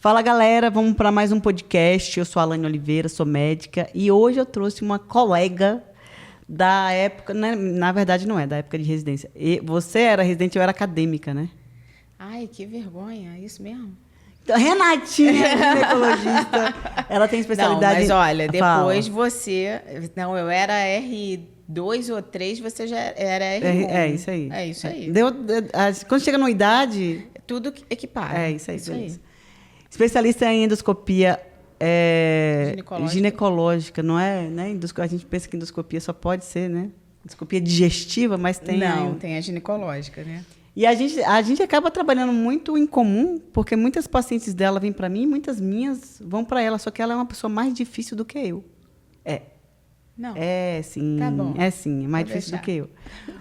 Fala, galera, vamos para mais um podcast. Eu sou a Alane Oliveira, sou médica e hoje eu trouxe uma colega da época, né? Na verdade não é, da época de residência. E você era residente, eu era acadêmica, né? Ai, que vergonha, é isso mesmo? Então, Renatinha, ginecologista, ela tem especialidade... Não, mas olha, depois Fala. você... Não, eu era R2 ou 3, você já era R1. É isso aí. É isso aí. Quando chega numa idade... Tudo equipara. É isso aí, beleza. Especialista em endoscopia ginecológica, não é? Né? A gente pensa que endoscopia só pode ser, né? Endoscopia digestiva, mas tem... Não, tem a ginecológica, né? E a gente acaba trabalhando muito em comum, porque muitas pacientes dela vêm para mim, muitas minhas vão para ela, só que ela é uma pessoa mais difícil do que eu. Não. É, sim. Tá bom. É, sim. É mais Vou difícil deixar. do que eu.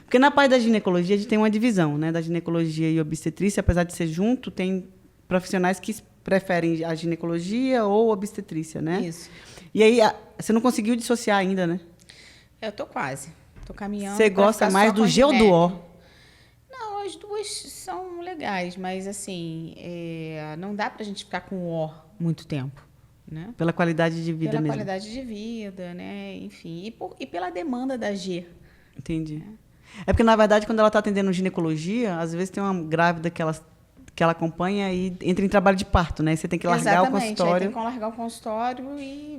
Porque na parte da ginecologia, a gente tem uma divisão, né? Da ginecologia e obstetrícia, apesar de ser junto, tem profissionais que preferem a ginecologia ou obstetrícia, né? Isso. E aí, você não conseguiu dissociar ainda, né? Eu tô quase. Tô caminhando. Você pra gosta ficar mais só do com G ou do O? Não, as duas são legais, mas assim, não dá pra gente ficar com o O muito tempo, né? Pela qualidade de vida Pela mesmo. qualidade de vida, né? Enfim, e pela demanda da G. Entendi. É porque, na verdade, quando ela está atendendo ginecologia, às vezes tem uma grávida que ela acompanha e entra em trabalho de parto, né? Você tem que largar Exatamente, o consultório. aí tem que largar o consultório e...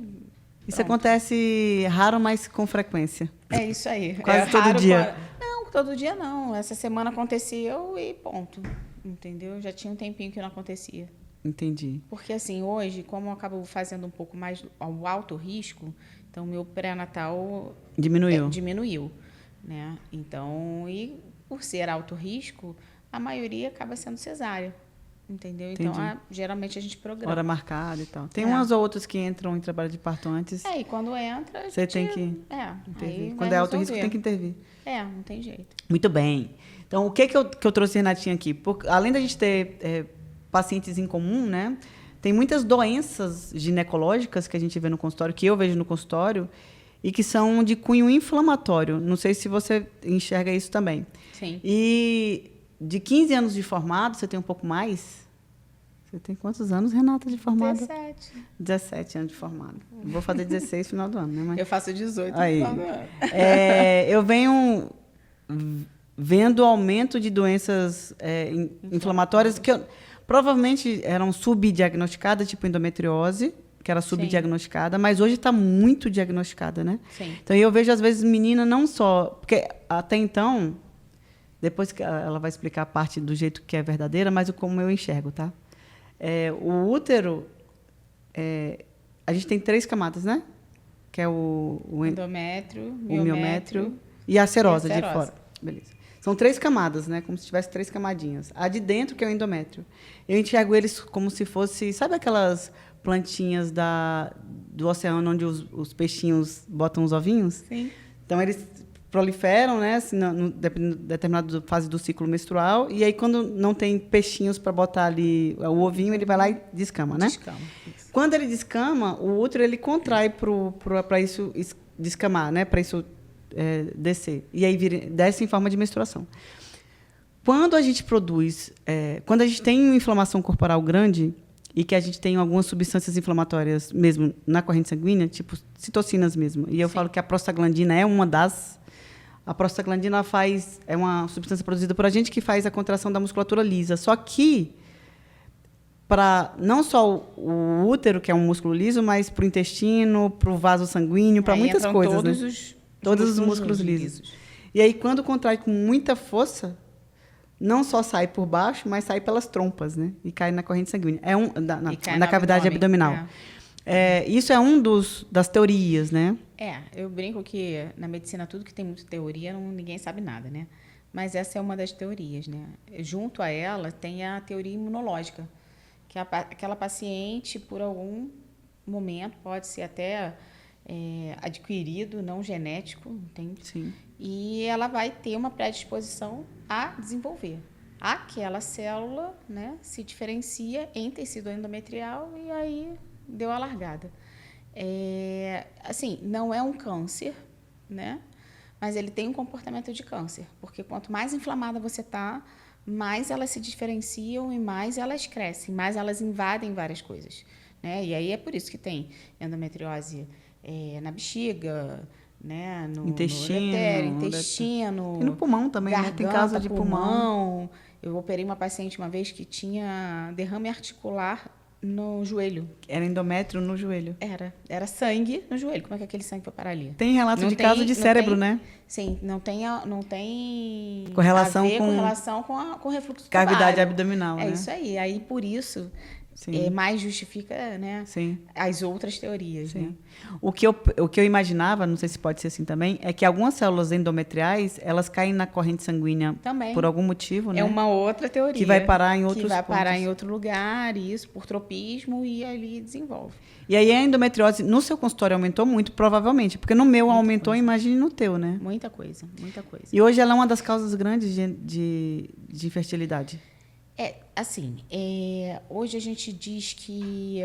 Isso pronto. acontece raro, mas com frequência. É isso aí. Quase todo raro dia. Não, todo dia não. Essa semana aconteceu e ponto. Entendeu? Já tinha um tempinho que não acontecia. Entendi. Porque assim, hoje, como eu acabo fazendo um pouco mais ao alto risco, então meu pré-natal diminuiu, né? Então, e por ser alto risco, a maioria acaba sendo cesárea, entendeu? Entendi. Então, geralmente a gente programa. Hora marcada e tal. Tem umas ou outras que entram em trabalho de parto antes. E quando entra, Você tem que intervir. intervir. Quando é alto risco, tem que intervir. Não tem jeito. Muito bem. Então, o que eu trouxe, Renatinha, aqui? Além da gente ter pacientes em comum, né? Tem muitas doenças ginecológicas que a gente vê no consultório, que eu vejo no consultório, e que são de cunho inflamatório. Não sei se você enxerga isso também. Sim. E de 15 anos de formado, você tem um pouco mais? Você tem quantos anos, Renata, de formado? 17. 17 anos de formado. Vou fazer 16 no final do ano, né? Mas... Eu faço 18 Aí. no final do ano. Eu venho vendo aumento de doenças inflamatórias que provavelmente eram subdiagnosticadas, tipo endometriose, que era subdiagnosticada, mas hoje está muito diagnosticada, né? Sim. Então, eu vejo, às vezes, menina não só... Porque, até então, depois que ela vai explicar a parte do jeito que é verdadeira, mas como eu enxergo, tá? O útero, a gente tem 3 camadas, né? Que é o Endométrio, miométrio e a serosa e a de serosa. fora. Beleza. São 3 camadas, né? Como se tivesse 3 camadinhas. A de dentro, que é o endométrio. Eu enxergo eles como se fosse... Sabe aquelas plantinhas do oceano onde os peixinhos botam os ovinhos? Sim. Então, eles proliferam, né? Assim, determinada fase do ciclo menstrual. E aí, quando não tem peixinhos para botar ali o ovinho, ele vai lá e descama, né? Descama. Isso. Quando ele descama, o útero ele contrai para isso descamar, né? Para isso descer. E aí desce em forma de menstruação. Quando a gente produz... quando a gente tem uma inflamação corporal grande e que a gente tem algumas substâncias inflamatórias mesmo na corrente sanguínea, tipo citocinas mesmo, e eu falo que a prostaglandina é uma das... A prostaglandina é uma substância produzida por a gente que faz a contração da musculatura lisa. Só que para não só o útero, que é um músculo liso, mas para o intestino, para o vaso sanguíneo, para muitas coisas. Todos os músculos lisos. E aí, quando contrai com muita força, não só sai por baixo, mas sai pelas trompas, né? E cai na corrente sanguínea. Na cavidade abdominal. Isso é das teorias, né? Eu brinco que na medicina tudo que tem muita teoria, ninguém sabe nada, né? Mas essa é uma das teorias, né? Junto a ela tem a teoria imunológica, que aquela paciente, por algum momento, pode ser até adquirido, não genético, entende? Sim. E ela vai ter uma predisposição a desenvolver. Aquela célula, né, se diferencia em tecido endometrial e aí deu a largada. Assim, não é um câncer, né? Mas ele tem um comportamento de câncer, porque quanto mais inflamada você está, mais elas se diferenciam e mais elas crescem, mais elas invadem várias coisas, né? E aí é por isso que tem endometriose na bexiga, né? No ureter, intestino, e no pulmão também, garganta, né? Tem caso de pulmão. Eu operei uma paciente uma vez que tinha derrame articular no joelho. Era endométrio no joelho. Era sangue no joelho. Como é que aquele sangue foi parar ali? Tem relato de caso de cérebro, né? Sim, não tem Correlação com refluxo cavidade tubário. abdominal, né? É isso aí. Aí, por isso, Sim. mais justifica, né, Sim. as outras teorias. Sim. Né? O que eu imaginava, não sei se pode ser assim também, é que algumas células endometriais, elas caem na corrente sanguínea também. por algum motivo, né? É uma outra teoria. Que vai parar em outros Que vai pontos. parar em outro lugar, isso, por tropismo, e ali desenvolve. E aí a endometriose no seu consultório aumentou muito, provavelmente, porque no meu aumentou, imagine no teu, né? Muita coisa, muita coisa. E hoje ela é uma das causas grandes de infertilidade. Assim, hoje a gente diz que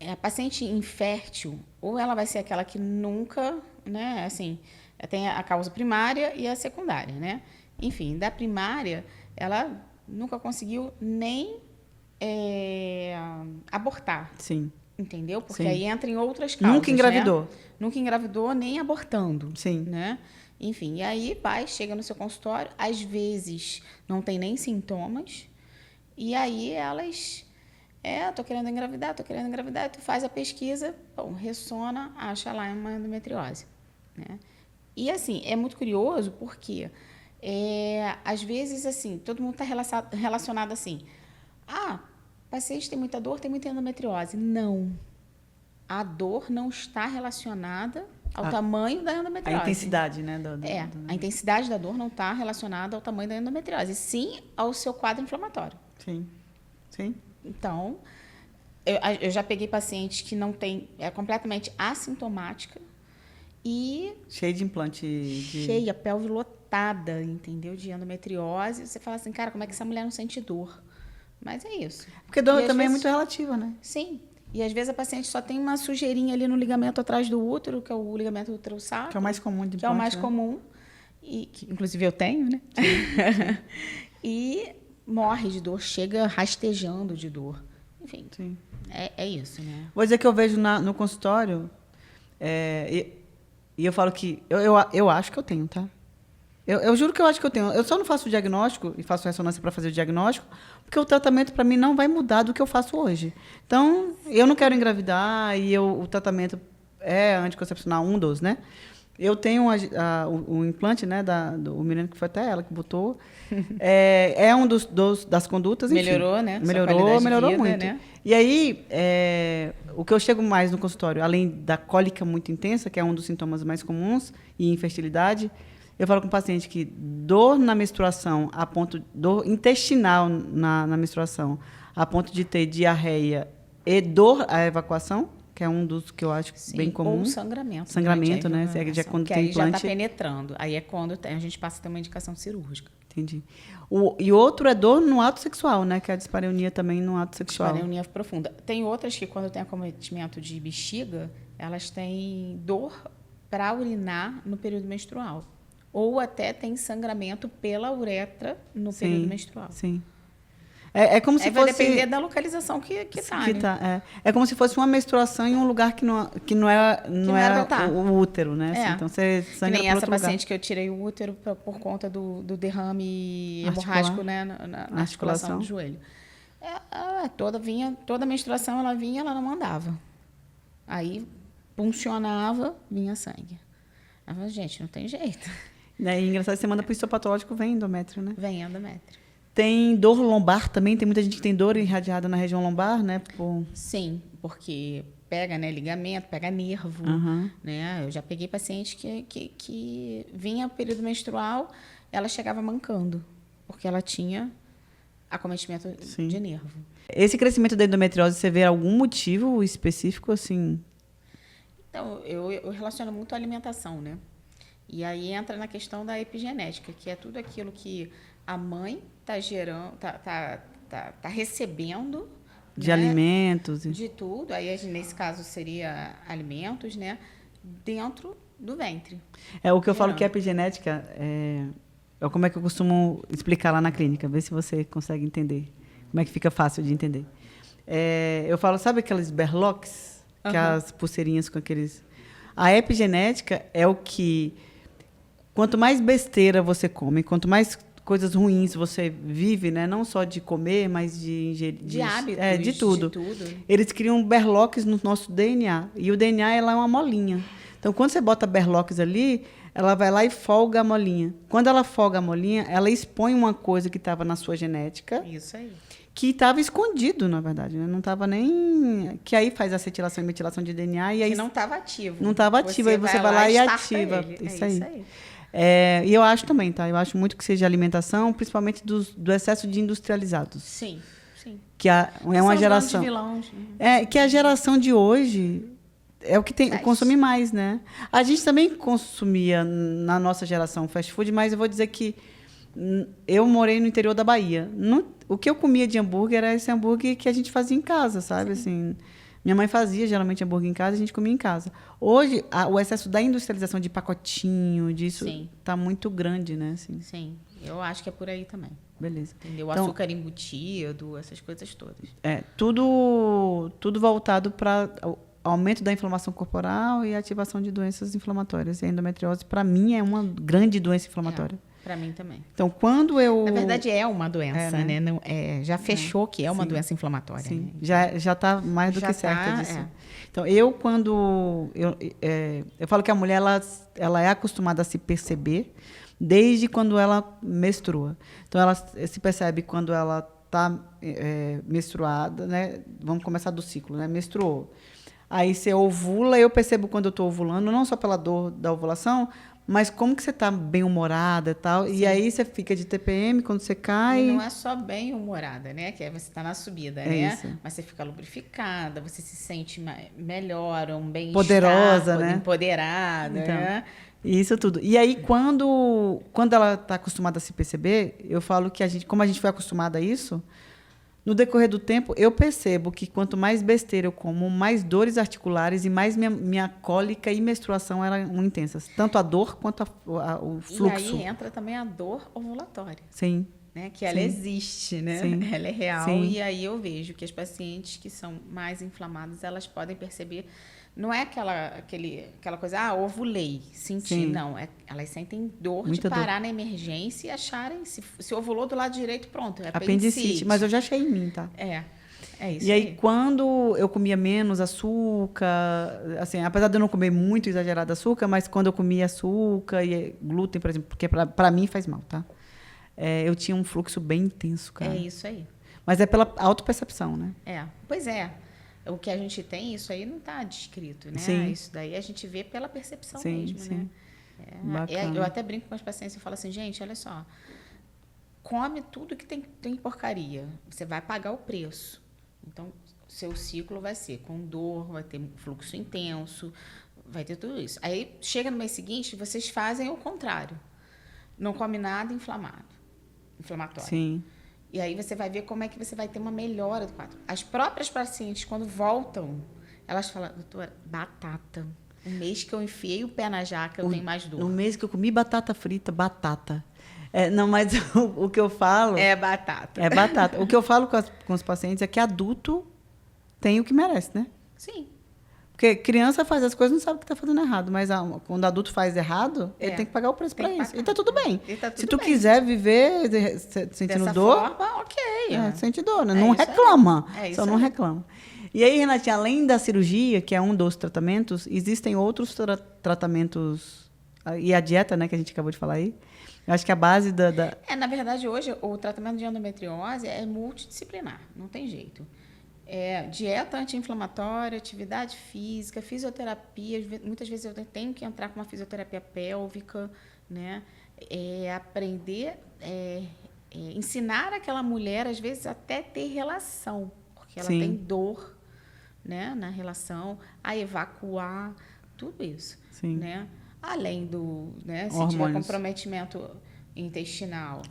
a paciente infértil, ou ela vai ser aquela que nunca, né, assim, tem a causa primária e a secundária, né? Enfim, da primária, ela nunca conseguiu nem abortar. Sim. Entendeu? Porque Sim. aí entra em outras causas. Nunca engravidou. Né? Nunca engravidou, nem abortando. Sim. Né? Enfim, e aí chega no seu consultório, às vezes não tem nem sintomas, e aí elas, tô querendo engravidar, tu faz a pesquisa, bom, ressona, acha lá uma endometriose. Né? E assim, é muito curioso porque, às vezes, assim, todo mundo está relacionado assim, paciente tem muita dor, tem muita endometriose. Não. A dor não está relacionada ao tamanho da endometriose. A intensidade, né? A intensidade da dor não está relacionada ao tamanho da endometriose, sim ao seu quadro inflamatório. Sim. Sim. Então, eu já peguei pacientes que não tem, completamente assintomática e... Cheia de implante. Cheia, pelve lotada, entendeu? De endometriose. Você fala assim, cara, como é que essa mulher não sente dor? Mas é isso. Porque dor também é muito relativa, né? Sim. E às vezes a paciente só tem uma sujeirinha ali no ligamento atrás do útero, que é o ligamento útero-sacro. Que é o mais comum de implante, que é o mais né? comum. E que, inclusive, eu tenho, né? E morre de dor, chega rastejando de dor. Enfim, Sim. É isso, né? Vou dizer que eu vejo no consultório, e eu falo que eu acho que eu tenho, tá? Eu juro que eu acho que eu tenho. Eu só não faço o diagnóstico e faço ressonância para fazer o diagnóstico, porque o tratamento para mim não vai mudar do que eu faço hoje. Então, eu não quero engravidar e o tratamento é anticoncepcional, um dos, né? Eu tenho o implante, né, o menino que foi até ela que botou. É um das condutas, enfim. Melhorou, né? Melhorou vida, muito. Né? E aí, o que eu chego mais no consultório, além da cólica muito intensa, que é um dos sintomas mais comuns, e infertilidade, eu falo com o paciente que dor na menstruação, dor intestinal na menstruação, a ponto de ter diarreia e dor à evacuação, que é um dos que eu acho bem comum. Ou sangramento. Sangramento, né? Já quando que tem aí implante. já está penetrando. Aí é quando a gente passa a ter uma indicação cirúrgica. Entendi. E outro é dor no ato sexual, né? Que é a dispareunia também no ato sexual. Dispareunia profunda. Tem outras que, quando tem acometimento de bexiga, elas têm dor para urinar no período menstrual. Ou até tem sangramento pela uretra no período menstrual. Sim. É como se vai fosse... depender da localização que está. Que tá, é como se fosse uma menstruação em um lugar que não era o útero, né? Assim, então você sangra que nem por essa outro paciente lugar. que eu tirei o útero por conta do derrame Articular. hemorrágico, né, na articulação do joelho. Toda menstruação ela vinha, ela não mandava. Aí puncionava, vinha sangue. Aí eu falei, gente, não tem jeito. Daí, engraçado, você manda para o histopatológico, vem endométrio, né? Vem endométrio. Tem dor lombar também, tem muita gente que tem dor irradiada na região lombar, né? Sim, porque pega, né, ligamento, pega nervo, né? Eu já peguei paciente que vinha o período menstrual, ela chegava mancando, porque ela tinha acometimento de nervo. Esse crescimento da endometriose, você vê algum motivo específico, assim? Então, eu relaciono muito a alimentação, né? E aí entra na questão da epigenética, que é tudo aquilo que a mãe está gerando, tá recebendo de, né? alimentos. De tudo. Aí, nesse caso, seria alimentos, né? Dentro do ventre. O que eu falo que a epigenética como é que eu costumo explicar lá na clínica, ver se você consegue entender. Como é que fica fácil de entender. Eu falo, sabe aqueles berloques? Que é as pulseirinhas com aqueles... A epigenética é o que... Quanto mais besteira você come, quanto mais coisas ruins você vive, né? Não só de comer, mas de ingerir... De hábitos. De tudo. De tudo. Eles criam berloques no nosso DNA. E o DNA ela é uma molinha. Então, quando você bota berloques ali, ela vai lá e folga a molinha. Quando ela folga a molinha, ela expõe uma coisa que estava na sua genética. Isso aí. Que estava escondido, na verdade. Né? Não estava nem... Que aí faz acetilação e metilação de DNA. E aí que não estava ativo. Não estava ativo. Aí você vai lá e ativa. Isso aí. E eu acho também, tá? Eu acho muito que seja alimentação, principalmente do excesso de industrializados. Sim. Que é uma geração... Vilões. Que a geração de hoje... É o que tem, consome mais, né? A gente também consumia na nossa geração fast food, mas eu vou dizer que eu morei no interior da Bahia. O que eu comia de hambúrguer era esse hambúrguer que a gente fazia em casa, sabe? Assim, minha mãe fazia geralmente hambúrguer em casa, a gente comia em casa. Hoje, o excesso da industrialização de pacotinho, disso, está muito grande, né? Assim. Sim, eu acho que é por aí também. Beleza. Entendeu? O açúcar embutido, essas coisas todas. Tudo voltado para aumento da inflamação corporal e ativação de doenças inflamatórias. E a endometriose, para mim, é uma grande doença inflamatória. Para mim também. Então, quando eu... Na verdade, é uma doença, né? Não, já fechou que é uma doença inflamatória. Sim, né? já está mais do que certa disso. Então, eu falo que a mulher ela é acostumada a se perceber desde quando ela menstrua. Então, ela se percebe quando ela está menstruada, né? Vamos começar do ciclo, né? Menstruou. Aí você ovula, eu percebo quando eu estou ovulando, não só pela dor da ovulação, mas como que você está bem-humorada e tal. Sim. E aí você fica de TPM quando você cai. E não é só bem-humorada, né? Que você está na subida, né? Isso. Mas você fica lubrificada, você se sente melhor, um bem-estar. Poderosa, né? Empoderada, então, né? Isso tudo. E aí, quando ela está acostumada a se perceber, eu falo que como a gente foi acostumada a isso... No decorrer do tempo, eu percebo que quanto mais besteira eu como, mais dores articulares e mais minha cólica e menstruação eram intensas. Tanto a dor quanto o fluxo. E aí entra também a dor ovulatória. Sim. Né? Que ela existe, né? Sim. Ela é real. Sim. E aí eu vejo que as pacientes que são mais inflamadas, elas podem perceber... Não é aquela coisa, ovulei, senti. Sim. Não, elas sentem dor muita de parar na emergência e acharem, se ovulou do lado direito, pronto, é apendicite. Mas eu já achei em mim, tá? É isso. E aí, quando eu comia menos açúcar, assim, apesar de eu não comer muito exagerado açúcar, mas quando eu comia açúcar e glúten, por exemplo, porque para mim faz mal, tá? Eu tinha um fluxo bem intenso, cara. É isso aí. Mas é pela autopercepção, né? Pois é. O que a gente tem, isso aí não está descrito, né? Sim. Isso daí a gente vê pela percepção sim, mesmo, sim. né? Eu até brinco com as pacientes e falo assim, gente, olha só, come tudo que tem porcaria, você vai pagar o preço. Então, seu ciclo vai ser com dor, vai ter fluxo intenso, vai ter tudo isso. Aí, chega no mês seguinte, vocês fazem o contrário. Não come nada inflamável. inflamatória. Sim. E aí você vai ver como é que você vai ter uma melhora do quadro. As próprias pacientes, quando voltam, elas falam, doutora, batata. O mês que eu enfiei o pé na jaca, eu tenho mais dor. No mês que eu comi batata frita, batata. Não, mas o que eu falo... É batata. É batata. O que eu falo com os pacientes é que adulto tem o que merece, né? Sim. Porque criança faz as coisas e não sabe o que está fazendo errado. Mas quando adulto faz errado, ele tem que pagar o preço para isso. E está tudo bem. Se tu quiser viver sentindo dessa dor... forma, ok. Sente dor, né? Não reclama. Só não reclama. E aí, Renatinha, além da cirurgia, que é um dos tratamentos, existem outros tratamentos... E a dieta, né, que a gente acabou de falar aí. Eu acho que a base na verdade, hoje, o tratamento de endometriose é multidisciplinar. Não tem jeito. Dieta anti-inflamatória, atividade física, fisioterapia. Muitas vezes eu tenho que entrar com uma fisioterapia pélvica, né? Aprender, ensinar aquela mulher, às vezes, até ter relação, porque ela tem dor, né, na relação, a evacuar, tudo isso. Sim. Né? Além do, né, se tiver comprometimento intestinal,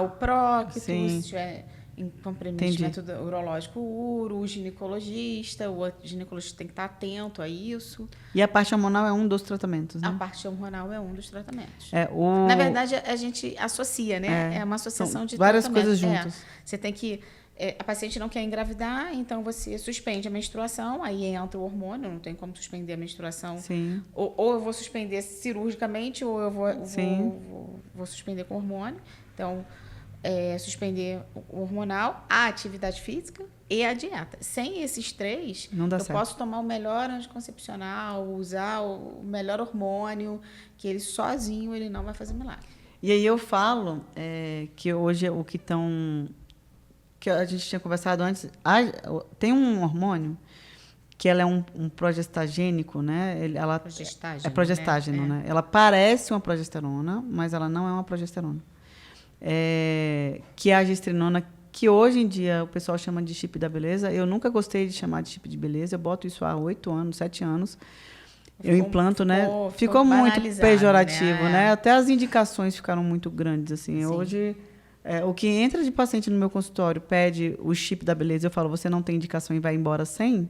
o próctus, se tiver em comprometimento urológico, o ginecologista, o ginecologista tem que estar atento a isso. E a parte hormonal é um dos tratamentos, né? A parte hormonal é um dos tratamentos. Na Na verdade, a gente associa, né? É uma associação de várias tratamentos. coisas juntas. Você tem que... a paciente não quer engravidar, então você suspende a menstruação, aí entra o hormônio, não tem como suspender a menstruação. Sim. Ou eu vou suspender cirurgicamente, ou eu vou suspender com hormônio. Então, suspender o hormonal, a atividade física e a dieta. Sem esses três, não dá eu certo. posso tomar o melhor anticoncepcional, usar o melhor hormônio, que ele sozinho ele não vai fazer milagre. E aí eu falo que hoje o que estão... que a gente tinha conversado antes, tem um hormônio que ela é um progestagênico, né? Progestágeno, é progestágeno, né? Ela parece uma progesterona, mas ela não é uma progesterona. Que é a gestrinona, que hoje em dia o pessoal chama de chip da beleza. Eu nunca gostei de chamar de chip de beleza. Eu boto isso há 8 anos, 7 anos. Eu implanto, né? Ficou muito pejorativo, né? Até as indicações ficaram muito grandes, assim. Sim. Hoje... o que entra de paciente no meu consultório pede o chip da beleza, eu falo, você não tem indicação e vai embora sem,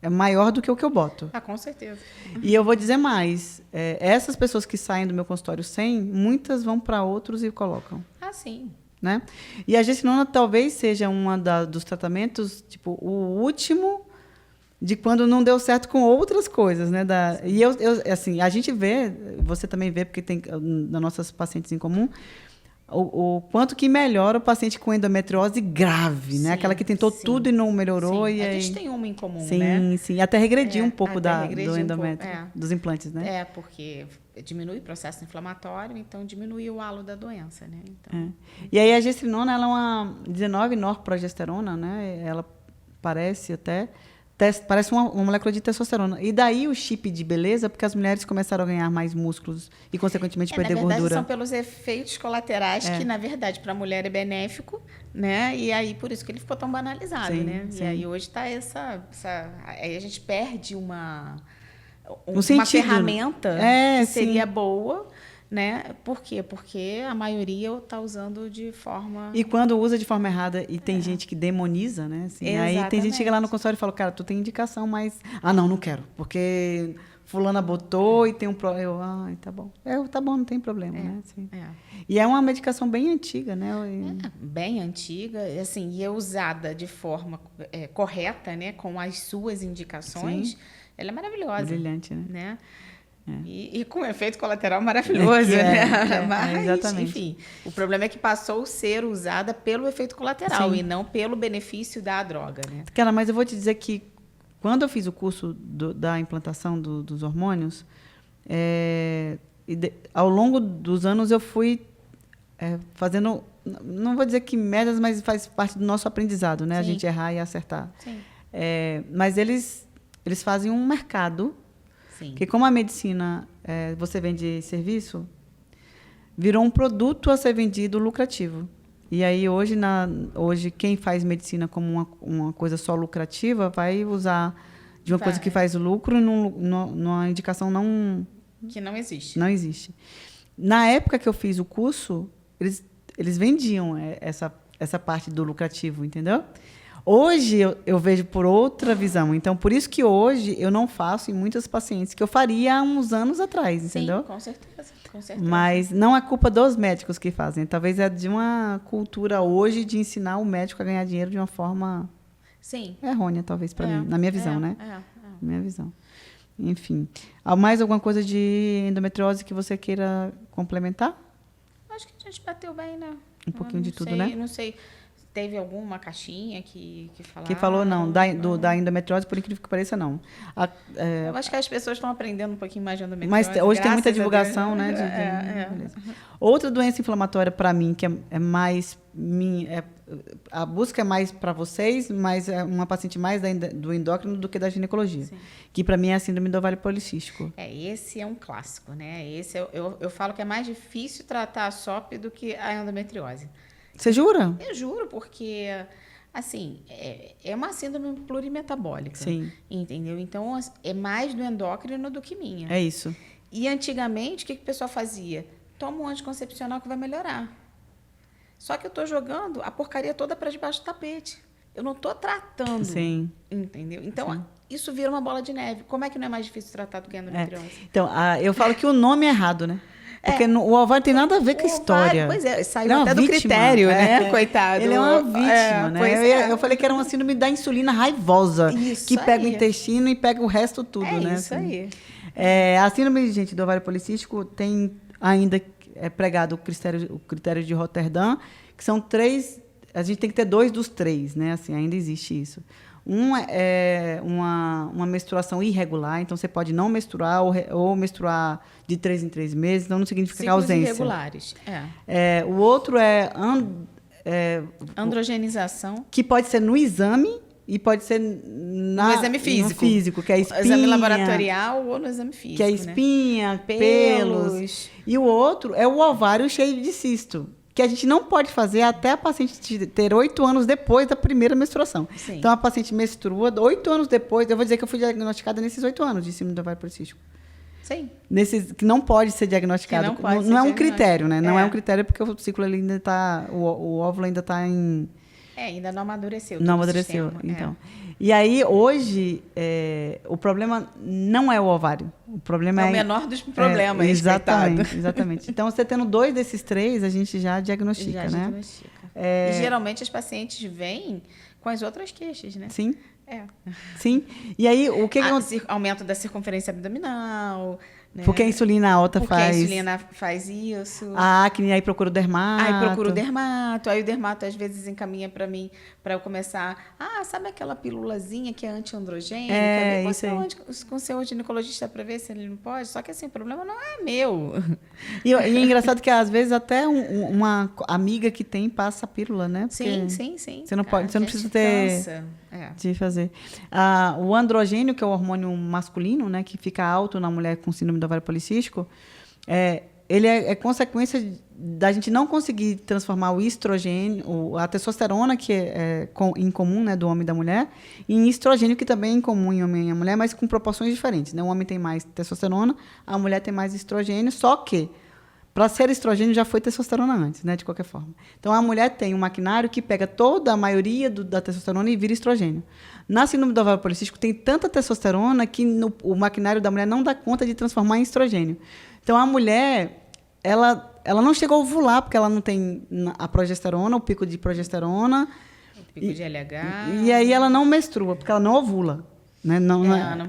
é maior do que o que eu boto. Com certeza. E eu vou dizer mais, essas pessoas que saem do meu consultório sem, muitas vão para outros e colocam. Sim. Né? E a gestrinona talvez seja dos tratamentos, tipo, o último de quando não deu certo com outras coisas, né? E assim, a gente vê, você também vê, porque tem das nossas pacientes em comum, o quanto que melhora o paciente com endometriose grave, né? Aquela que tentou tudo e não melhorou. Sim. E aí... A gente tem uma em comum, sim, né? Sim, até regrediu um pouco do endométrio, dos implantes, né? Porque diminui o processo inflamatório, então diminui o halo da doença, né? Então... E aí a gestrinona, ela é uma 19-norprogesterona, né? Ela parece uma molécula de testosterona. E daí o chip de beleza, porque as mulheres começaram a ganhar mais músculos e, consequentemente, perder gordura. Na verdade, são pelos efeitos colaterais que, na verdade, para a mulher é benéfico, né? E aí, por isso que ele ficou tão banalizado, né? Sim. E aí, hoje está aí a gente perde uma ferramenta que seria boa, né? Por quê? Porque a maioria está usando de forma... E quando usa de forma errada, e tem gente que demoniza, né? Assim, aí tem gente que chega lá no consultório e fala, cara, tu tem indicação, mas... não quero, porque fulana botou e tem um problema. Tá bom. Tá bom, não tem problema, né? Assim. E é uma medicação bem antiga, né? Bem antiga, assim, e é usada de forma correta, né? Com as suas indicações. Sim. Ela é maravilhosa. Brilhante, né? E com efeito colateral maravilhoso, né? Mas, exatamente. Enfim, o problema é que passou a ser usada pelo efeito colateral e não pelo benefício da droga, né? Cara, mas eu vou te dizer que quando eu fiz o curso da implantação dos hormônios, ao longo dos anos eu fui fazendo, não vou dizer que médias, mas faz parte do nosso aprendizado, né? Sim. A gente errar e acertar. Sim. Mas eles fazem um mercado. Sim. Porque como a medicina, você vende serviço, virou um produto a ser vendido lucrativo. E aí, hoje quem faz medicina como uma coisa só lucrativa vai usar de uma coisa que faz lucro numa indicação que não existe. Não existe. Na época que eu fiz o curso, eles vendiam essa parte do lucrativo, entendeu? Hoje eu vejo por outra visão. Então, por isso que hoje eu não faço em muitas pacientes que eu faria há uns anos atrás, entendeu? Sim, com certeza. Mas não é culpa dos médicos que fazem. Talvez é de uma cultura hoje de ensinar o médico a ganhar dinheiro de uma forma errônea, talvez, para mim, na minha visão, né? Minha visão. Enfim. Mais alguma coisa de endometriose que você queira complementar? Acho que a gente bateu bem, né? Um pouquinho de tudo, né? Não sei. Teve alguma caixinha que falava? Que falou, não. Da endometriose, por incrível que pareça, não. Eu acho que as pessoas estão aprendendo um pouquinho mais de endometriose. Mas hoje tem muita divulgação, né? Outra doença inflamatória, para mim, que é mais... a busca é mais para vocês, mas é uma paciente mais do endócrino do que da ginecologia. Sim. Que, para mim, é a síndrome do ovário policístico. Esse é um clássico, né? Esse eu falo que é mais difícil tratar a SOP do que a endometriose. Você jura? Eu juro, porque, assim, é uma síndrome plurimetabólica. Sim. Entendeu? Então, é mais do endócrino do que minha. É isso. E, antigamente, o que o pessoal fazia? Toma um anticoncepcional que vai melhorar. Só que eu estou jogando a porcaria toda para debaixo do tapete. Eu não estou tratando. Sim. Entendeu? Então, isso vira uma bola de neve. Como é que não é mais difícil tratar do que endometriose? Então, eu falo que o nome é errado, né? Porque o ovário tem nada a ver com a história. Pois é, saiu Ele é até uma do vítima, critério, né? Coitado. Ele é uma vítima, né? Eu falei que era uma síndrome da insulina raivosa, Isso que pega aí. o intestino e pega o resto tudo, né? Isso aí. A síndrome, gente, do ovário policístico tem ainda pregado o critério de Roterdã, que são 3, a gente tem que ter 2 dos 3, né? Assim, ainda existe isso. Um é uma menstruação irregular, então você pode não menstruar ou menstruar de 3 em 3 meses, então não significa Ciclos ausência. irregulares. O outro é androgenização. Que pode ser no exame e pode ser no exame físico. No físico, que é espinha. Exame laboratorial ou no exame físico. Que é espinha, né? pelos. E o outro é o ovário cheio de cisto, que a gente não pode fazer até a paciente ter 8 anos depois da primeira menstruação. Sim. Então, a paciente menstrua 8 anos depois. Eu vou dizer que eu fui diagnosticada nesses 8 anos de síndrome do ovário policístico. Sim. Que não pode ser diagnosticado. Não é um critério, né? Não é um critério porque o ciclo ali ainda está... O óvulo ainda está em... ainda não amadureceu. Não amadureceu, então. E aí, hoje, o problema não é o ovário. O problema é... o menor dos problemas. Exatamente. Então, você tendo 2 desses 3, a gente já diagnostica, né? E geralmente as pacientes vêm com as outras queixas, né? Sim. Sim. E aí, o que... Aumento da circunferência abdominal... Né? Porque a insulina alta Porque a insulina faz isso. A acne, aí procura o dermato. Aí o dermato, às vezes, encaminha para mim, para eu começar... sabe aquela pilulazinha que é anti-androgênica? Com o seu ginecologista para ver se ele não pode. Só que, assim, o problema não é meu. E é engraçado que, às vezes, até uma amiga que tem passa a pílula, né? Porque sim. Você não precisa ter... de fazer. O androgênio, que é o hormônio masculino, né, que fica alto na mulher com síndrome do ovário policístico, ele é consequência da gente não conseguir transformar o estrogênio, a testosterona, que é incomum, né, do homem e da mulher, em estrogênio, que também é incomum em homem e mulher, mas com proporções diferentes, né? O homem tem mais testosterona, a mulher tem mais estrogênio, só que para ser estrogênio já foi testosterona antes, né, de qualquer forma. Então, a mulher tem um maquinário que pega toda a maioria da testosterona e vira estrogênio. Na síndrome do ovário policístico, tem tanta testosterona que o maquinário da mulher não dá conta de transformar em estrogênio. Então, a mulher, ela não chegou a ovular, porque ela não tem a progesterona, o pico de progesterona. O pico de LH. E aí ela não menstrua, porque ela não ovula. Né? Não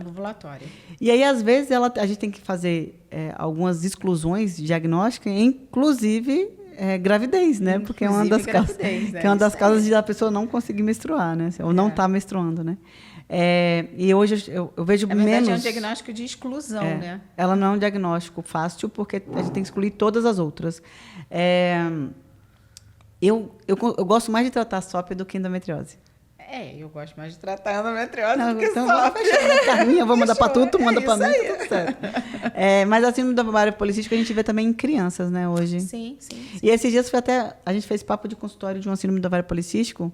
ovulatória. E aí, às vezes, a gente tem que fazer algumas exclusões diagnósticas, inclusive gravidez, né? Porque é uma das causas, que é uma das causas de a pessoa não conseguir menstruar, né? Ou não estar menstruando, né? E hoje eu vejo menos... Na verdade, menos... é um diagnóstico de exclusão, né? Ela não é um diagnóstico fácil, porque a gente tem que excluir todas as outras. Eu gosto mais de tratar SOP do que endometriose. Eu gosto mais de tratar endometriose do que então SOP. Carminha, vou mandar para tu manda para mim, tá tudo certo. Mas a síndrome do ovário policístico a gente vê também em crianças, né, hoje. Sim. E esses dias a gente fez papo de consultório de uma síndrome do ovário policístico,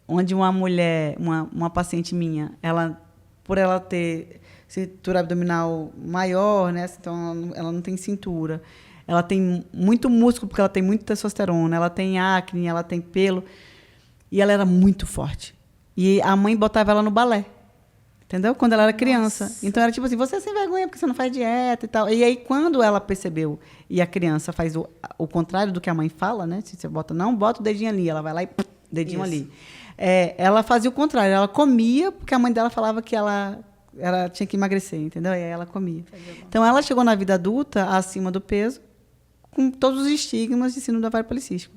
onde uma mulher, uma paciente minha, por ela ter cintura abdominal maior, né, então ela não tem cintura, ela tem muito músculo porque ela tem muita testosterona, ela tem acne, ela tem pelo. E ela era muito forte. E a mãe botava ela no balé. Entendeu? Quando ela era criança. Nossa. Então, era tipo assim, você é sem vergonha porque você não faz dieta e tal. E aí, quando ela percebeu, e a criança faz o contrário do que a mãe fala, né? Se você bota o dedinho ali. Ela vai lá e dedinho ali. Ela fazia o contrário. Ela comia porque a mãe dela falava que ela tinha que emagrecer, entendeu? E aí ela comia. Então, ela chegou na vida adulta acima do peso, com todos os estigmas de síndrome do ovário policístico.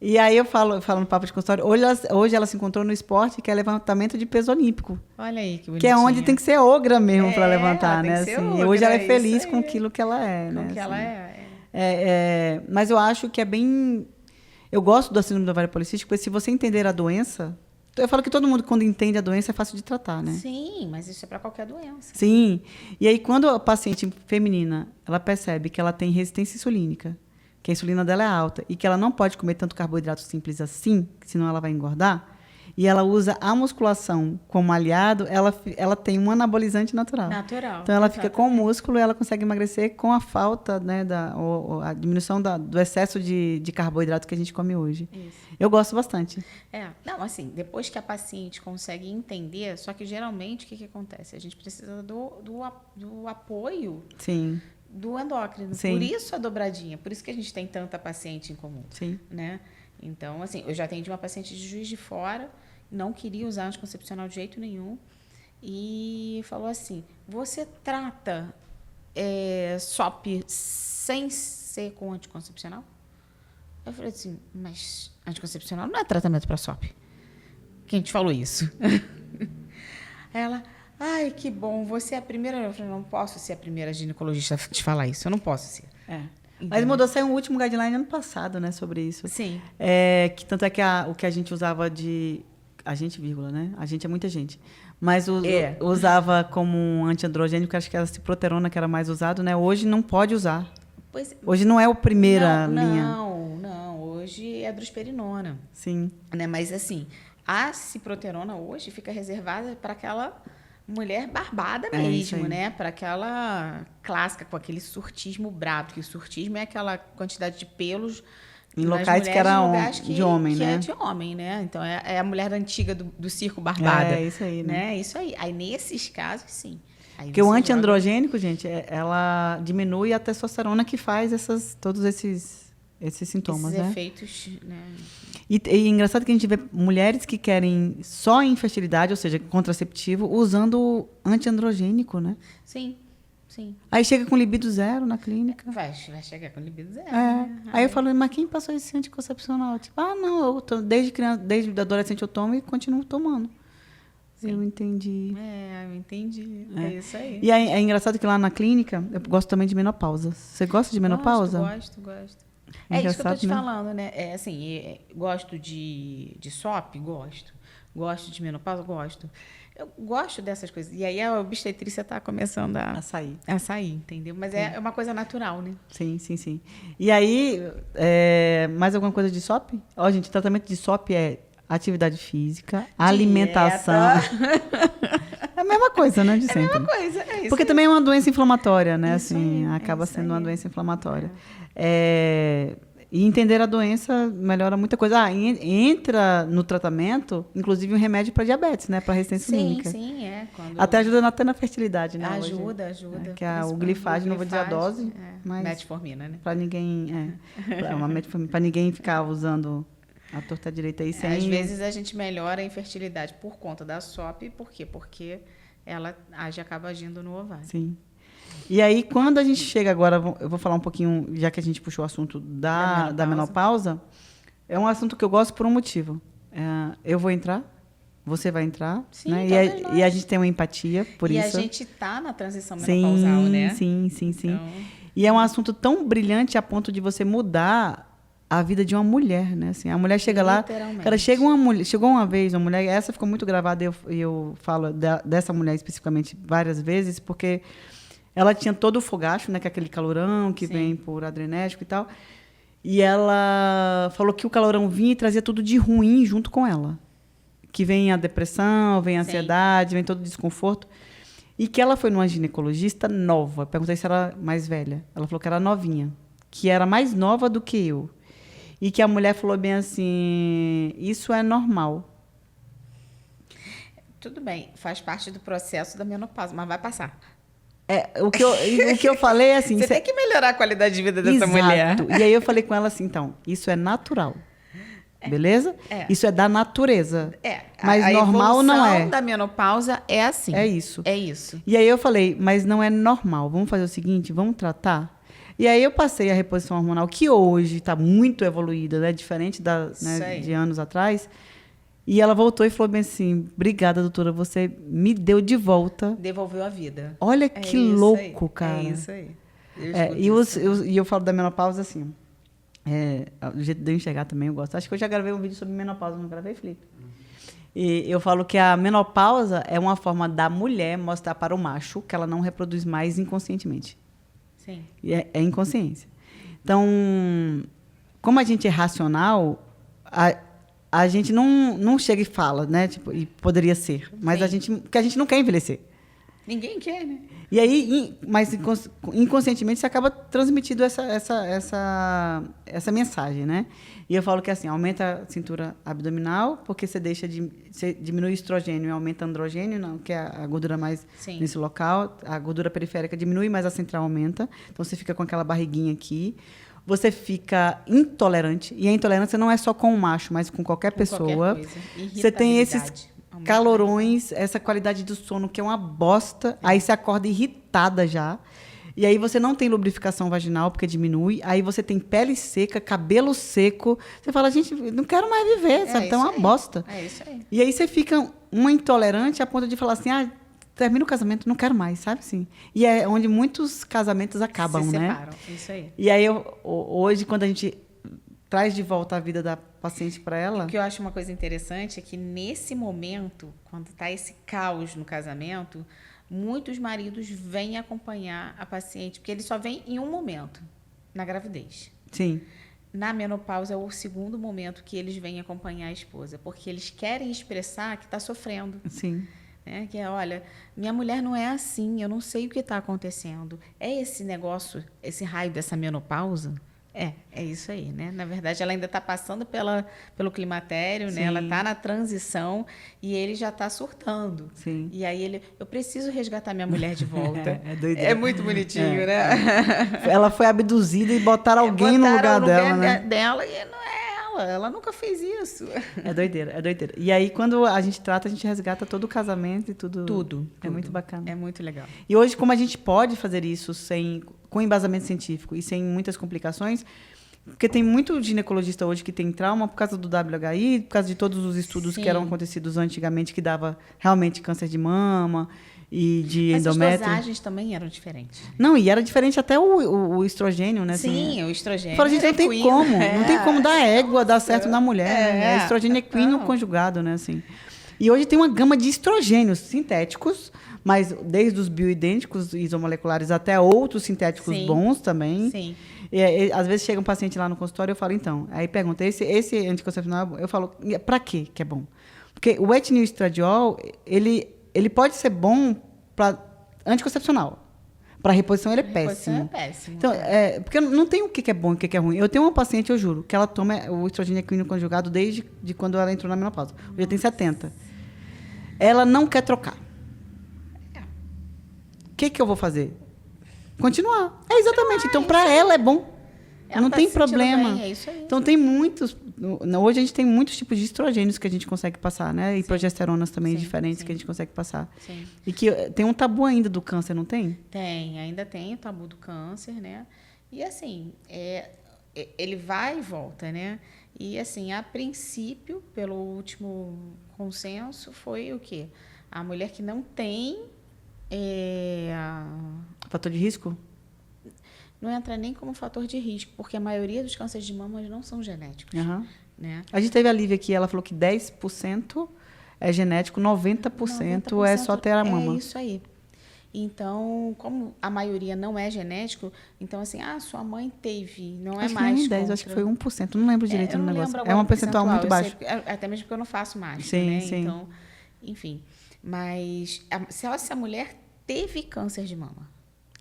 E aí eu falo no papo de consultório, hoje ela se encontrou no esporte, que é levantamento de peso olímpico. Olha aí, que bonitinha. Que é onde tem que ser ogra mesmo para levantar, né? Assim, ogra, hoje ela é feliz com aquilo que ela é, né? Que ela mas eu acho que é bem... Eu gosto da síndrome do ovário policístico, porque se você entender a doença... Eu falo que todo mundo, quando entende a doença, é fácil de tratar, né? Sim, mas isso é para qualquer doença. Sim. E aí, quando a paciente feminina, ela percebe que ela tem resistência insulínica, que a insulina dela é alta e que ela não pode comer tanto carboidrato simples assim, senão ela vai engordar, e ela usa a musculação como aliado, ela tem um anabolizante natural. Natural. Então, ela fica com o músculo e ela consegue emagrecer com a falta, né, ou a diminuição do excesso de carboidrato que a gente come hoje. Isso. Eu gosto bastante. Não, assim, depois que a paciente consegue entender, só que geralmente o que acontece? A gente precisa do apoio Sim. do endócrino. Sim. Por isso a dobradinha, por isso que a gente tem tanta paciente em comum. Sim. Né? Então, assim, eu já atendi uma paciente de Juiz de Fora, não queria usar anticoncepcional de jeito nenhum, e falou assim, você trata SOP sem ser com anticoncepcional? Eu falei assim, mas anticoncepcional não é tratamento para SOP. Quem te falou isso? Ela, ai, que bom, você é a primeira... Eu falei, não posso ser a primeira ginecologista a te falar isso, eu não posso ser. Mas mudou, saiu um último guideline ano passado, né, sobre isso. Sim. Que tanto é que o que a gente usava de... A gente, vírgula, né? A gente é muita gente. Mas usava como um antiandrogênico, acho que era a ciproterona, que era mais usado, né? Hoje não pode usar. Hoje não é a primeira linha. Não. Hoje é a drosperinona. Sim. Né? Mas, assim, a ciproterona hoje fica reservada para aquela mulher barbada mesmo, né? Para aquela clássica, com aquele surtismo brabo. Que o surtismo é aquela quantidade de pelos em locais que era de homem, que né? é de homem, né? Então, é a mulher antiga do circo barbada. É isso aí, né? Isso aí. Aí, nesses casos, sim. Aí porque o antiandrogênico, gente, ela diminui a testosterona que faz todos esses sintomas, esses né? efeitos, né? E engraçado que a gente vê mulheres que querem só infertilidade, ou seja, contraceptivo, usando antiandrogênico, né? Sim. Aí chega com libido zero na clínica. Vai chegar com libido zero. Né? Aí eu falo, mas quem passou esse anticoncepcional? Tipo, não, desde criança, desde adolescente eu tomo e continuo tomando. Sim. Eu entendi. Eu entendi. É isso aí. E é engraçado que lá na clínica, eu gosto também de menopausa. Você gosta de menopausa? Gosto. É isso que eu tô te falando, né? Gosto de SOP? Gosto. Gosto de menopausa? Gosto. Eu gosto dessas coisas. E aí a obstetrícia está começando a sair, entendeu? Mas é uma coisa natural, né? Sim. E aí, mais alguma coisa de SOP? Ó, gente, tratamento de SOP é atividade física, alimentação. É a mesma coisa, né? De sempre. É a mesma coisa, é isso. Porque também é uma doença inflamatória, né? Isso assim, aí, acaba sendo uma doença inflamatória. E entender a doença melhora muita coisa. Entra no tratamento, inclusive, um remédio para diabetes, né? Para resistência inúnica. Sim. Até ajuda até na fertilidade, né? Ajuda. Que é o glifage, não vou dizer a dose, mas metformina, né? Para ninguém, para ninguém ficar usando a torta direita aí sem... Às vezes a gente melhora a infertilidade por conta da SOP, por quê? Porque ela acaba agindo no ovário. Sim. E aí, quando a gente chega agora, eu vou falar um pouquinho, já que a gente puxou o assunto da menopausa, é um assunto que eu gosto por um motivo. Eu vou entrar, você vai entrar, sim, né? E a gente tem uma empatia por isso. E a gente está na transição menopausal, né? Sim. Então... E é um assunto tão brilhante a ponto de você mudar a vida de uma mulher, né? Assim, a mulher chega lá, cara, chegou uma vez uma mulher, essa ficou muito gravada, e eu falo dessa mulher especificamente várias vezes, porque ela tinha todo o fogacho, né, que é aquele calorão que vem por adrenérgico e tal, e ela falou que o calorão vinha e trazia tudo de ruim junto com ela, que vem a depressão, vem a ansiedade, vem todo o desconforto, e que ela foi numa ginecologista nova, perguntei se era mais velha, ela falou que era novinha, que era mais nova do que eu. E que a mulher falou bem assim, isso é normal. Tudo bem, faz parte do processo da menopausa, mas vai passar. O que eu falei é assim... Você tem que melhorar a qualidade de vida dessa mulher. E aí eu falei com ela assim, então, isso é natural. Beleza? Isso é da natureza. Mas normal não é. A evolução da menopausa é assim. É isso. É isso. E aí eu falei, mas não é normal. Vamos fazer o seguinte, vamos tratar... E aí eu passei a reposição hormonal, que hoje está muito evoluída, né? Diferente de anos atrás. E ela voltou e falou bem assim, obrigada, doutora, você me deu de volta. Devolveu a vida. Olha que louco, cara. É isso aí. E eu falo da menopausa assim, do jeito de eu enxergar também eu gosto. Acho que eu já gravei um vídeo sobre menopausa, não gravei, Felipe? E eu falo que a menopausa é uma forma da mulher mostrar para o macho que ela não reproduz mais inconscientemente. Sim. E é inconsciência. Então, como a gente é racional, a gente não chega e fala, né? Tipo, e poderia ser. Mas porque a gente não quer envelhecer. Ninguém quer, né? E aí, mas inconscientemente, você acaba transmitindo essa mensagem, né? E eu falo que assim, aumenta a cintura abdominal, porque você diminui o estrogênio e aumenta o androgênio, não, que é a gordura mais nesse local. A gordura periférica diminui, mas a central aumenta. Então, você fica com aquela barriguinha aqui. Você fica intolerante. E a intolerância não é só com o macho, mas com qualquer pessoa. Você tem esses calorões, essa qualidade do sono que é uma bosta. Aí você acorda irritada já. E aí você não tem lubrificação vaginal, porque diminui. Aí você tem pele seca, cabelo seco. Você fala, gente, não quero mais viver, sabe? Então é uma bosta. É isso aí. E aí você fica uma intolerante a ponto de falar assim, termina o casamento, não quero mais, sabe? Assim. E é onde muitos casamentos acabam, se né? separam, isso aí. E aí, hoje, quando a gente traz de volta a vida da paciente para ela... O que eu acho uma coisa interessante é que, nesse momento, quando está esse caos no casamento, muitos maridos vêm acompanhar a paciente, porque ele só vem em um momento, na gravidez. Sim. Na menopausa é o segundo momento que eles vêm acompanhar a esposa, porque eles querem expressar que está sofrendo. Sim. Que é, olha, minha mulher não é assim, eu não sei o que está acontecendo. É esse negócio, esse raio dessa menopausa? É isso aí, né? Na verdade, ela ainda está passando pelo climatério, né? Ela está na transição e ele já está surtando. Sim. E aí eu preciso resgatar minha mulher de volta. Doideira. É muito bonitinho, né? Ela foi abduzida e botaram alguém no lugar dela, né? Dela e não é ela nunca fez isso. É doideira. E aí, quando a gente trata, a gente resgata todo o casamento e tudo. Tudo. É muito bacana. É muito legal. E hoje, como a gente pode fazer isso com embasamento científico e sem muitas complicações, porque tem muito ginecologista hoje que tem trauma por causa do WHI, por causa de todos os estudos que eram acontecidos antigamente, que dava realmente câncer de mama e de endométrio. Mas as dosagens também eram diferentes. Não, e era diferente até o estrogênio, né? Sim, assim, o estrogênio. Fala, gente, não tem como. Não tem como dar égua, dar certo na mulher. Né? Estrogênio equino conjugado, né? Assim. E hoje tem uma gama de estrogênios sintéticos, mas desde os bioidênticos isomoleculares até outros sintéticos bons também. Sim. E, às vezes chega um paciente lá no consultório e eu falo, então, aí pergunta, esse anticoncepcional, eu falo, para quê que é bom? Porque o etinil estradiol, ele pode ser bom para anticoncepcional. Para reposição, ele é péssimo. Então, porque não tem o que é bom e o que é ruim. Eu tenho uma paciente, eu juro, que ela toma o estrogênio equino conjugado desde quando ela entrou na menopausa. Hoje ela tem 70. Ela não quer trocar. O que eu vou fazer? Continuar. Exatamente. Então, para ela é bom. Não tem problema. Bem, é isso aí. Então, tem muitos... Hoje, a gente tem muitos tipos de estrogênios que a gente consegue passar, né? E progesteronas também diferentes que a gente consegue passar. Sim. E que tem um tabu ainda do câncer, não tem? Tem. Ainda tem o tabu do câncer, né? E, assim, ele vai e volta, né? E, assim, a princípio, pelo último consenso, foi o quê? A mulher que não tem... Fator de risco? Não entra nem como fator de risco, porque a maioria dos cânceres de mama não são genéticos. Uhum. Né? A gente teve a Lívia aqui, ela falou que 10% é genético, 90% é só ter a mama. É isso aí. Então, como a maioria não é genético, então assim, sua mãe teve, não é mais. Nem 10, acho que foi 1%, não lembro direito no negócio. É um percentual muito baixo. Até mesmo porque eu não faço mais. Sim, né? sim. Então, enfim. Mas se essa mulher teve câncer de mama.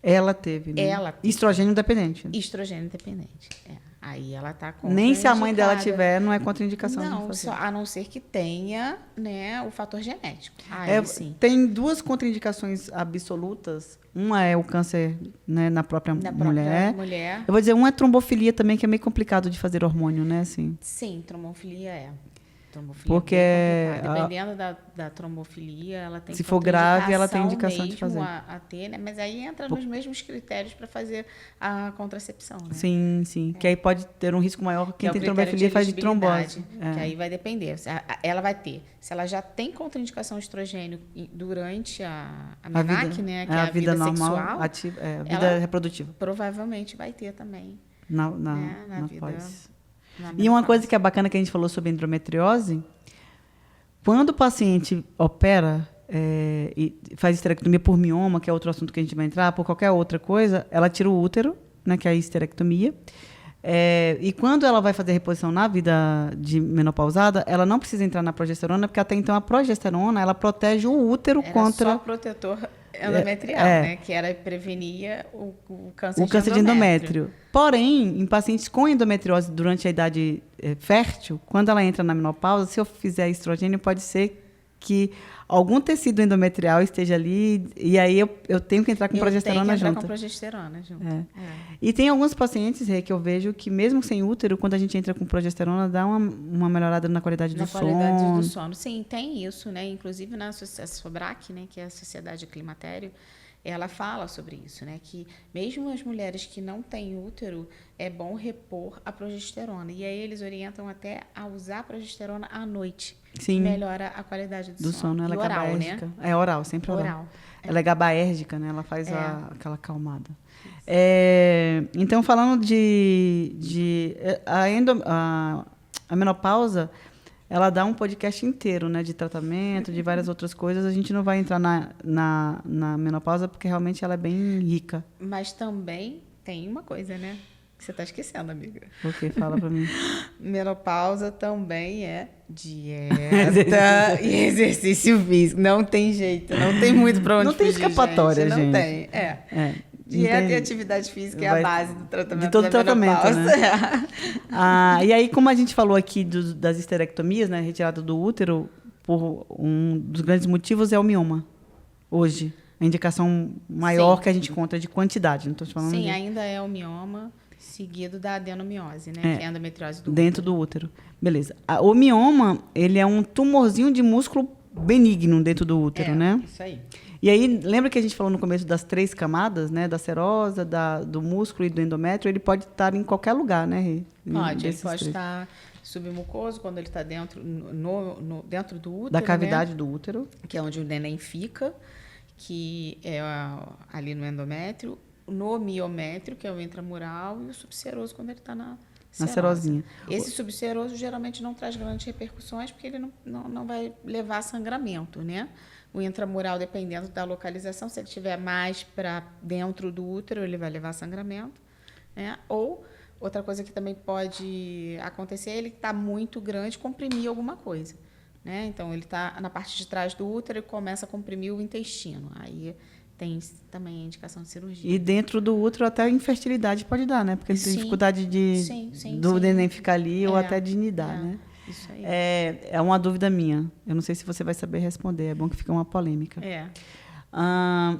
Ela teve, né? Ela teve. Estrogênio dependente. Estrogênio dependente. Aí ela está contraindicada. Nem se a mãe dela tiver, não é contraindicação. Não, a não ser que tenha, né, o fator genético. Sim. Tem duas contraindicações absolutas. Uma é o câncer, né, na própria mulher. Eu vou dizer, uma é trombofilia também, que é meio complicado de fazer hormônio, né? Assim. Sim, trombofilia é. Porque dependendo da trombofilia, ela tem se for grave, ela tem indicação de fazer. A ter, né? Mas aí entra nos mesmos critérios para fazer a contracepção. Né? Sim, sim. Que aí pode ter um risco maior. Quem tem trombofilia faz de trombose. Que aí vai depender. Ela vai ter. Se ela já tem contraindicação de estrogênio durante a MAC, né? Que é a vida normal, sexual, ativa, a vida reprodutiva. Provavelmente vai ter também. Na vida. Pós. E uma coisa que é bacana que a gente falou sobre endometriose, quando o paciente opera e faz histerectomia por mioma, que é outro assunto que a gente vai entrar, por qualquer outra coisa, ela tira o útero, né, que é a histerectomia, E quando ela vai fazer reposição na vida de menopausada, ela não precisa entrar na progesterona, porque até então a progesterona, ela protege o útero Era contra... só protetor endometrial, né? Que era prevenia o câncer o câncer de endométrio. Porém, em pacientes com endometriose durante a idade fértil, quando ela entra na menopausa, se eu fizer estrogênio, pode ser que algum tecido endometrial esteja ali, e aí eu tenho que entrar com progesterona junto. Com progesterona junto. E tem alguns pacientes, Rê, que eu vejo que mesmo sem útero, quando a gente entra com progesterona, dá uma melhorada na qualidade do sono. Na qualidade do sono. Sim, tem isso, né? Inclusive na SOBRAC, né, que é a Sociedade Climatério, ela fala sobre isso, né? Que mesmo as mulheres que não têm útero, é bom repor a progesterona. E aí eles orientam até a usar a progesterona à noite. Sim. Que melhora a qualidade do sono. Ela é oral, GABAérgica. né? É oral, sempre oral. Ela é GABAérgica, né? Ela faz aquela acalmada. Então, falando a menopausa, ela dá um podcast inteiro, né, de tratamento, de várias outras coisas. A gente não vai entrar na menopausa porque realmente ela é bem rica. Mas também tem uma coisa, né? Que você está esquecendo, amiga. O que? Fala para mim. Menopausa também é dieta e exercício físico. Não tem jeito, não tem muito para onde fugir, não tem escapatória, gente. Não tem, Dieta e atividade física é a base do tratamento. De todo tratamento, né? E aí, como a gente falou aqui das histerectomias, né, retirada do útero, por um dos grandes motivos é o mioma. Hoje, a indicação maior que a gente encontra de quantidade. Não estou falando ainda é o mioma, seguido da adenomiose, né, que é a endometriose do dentro do útero. Beleza. O mioma, ele é um tumorzinho de músculo benigno dentro do útero, né? Isso aí. E aí, lembra que a gente falou no começo das 3 camadas, né? Da serosa, do músculo e do endométrio? Ele pode estar em qualquer lugar, né, Rê? Pode, ele pode estar submucoso, quando ele está dentro do útero. Da cavidade, né? do útero. Que é onde o neném fica, que é ali no endométrio. No miométrio, que é o intramural, e o subseroso, quando ele está na serosinha. Esse subseroso geralmente não traz grandes repercussões, porque ele não vai levar a sangramento, né? O intramural, dependendo da localização, se ele estiver mais para dentro do útero, ele vai levar sangramento, né? Ou, outra coisa que também pode acontecer, ele está muito grande, comprimir alguma coisa, né? Então, ele está na parte de trás do útero e começa a comprimir o intestino. Aí tem também a indicação de cirurgia. E dentro do útero até infertilidade pode dar, né? Porque ele tem dificuldade do neném ficar ali ou até de nidar, né? Isso aí. É uma dúvida minha. Eu não sei se você vai saber responder. É bom que fica uma polêmica.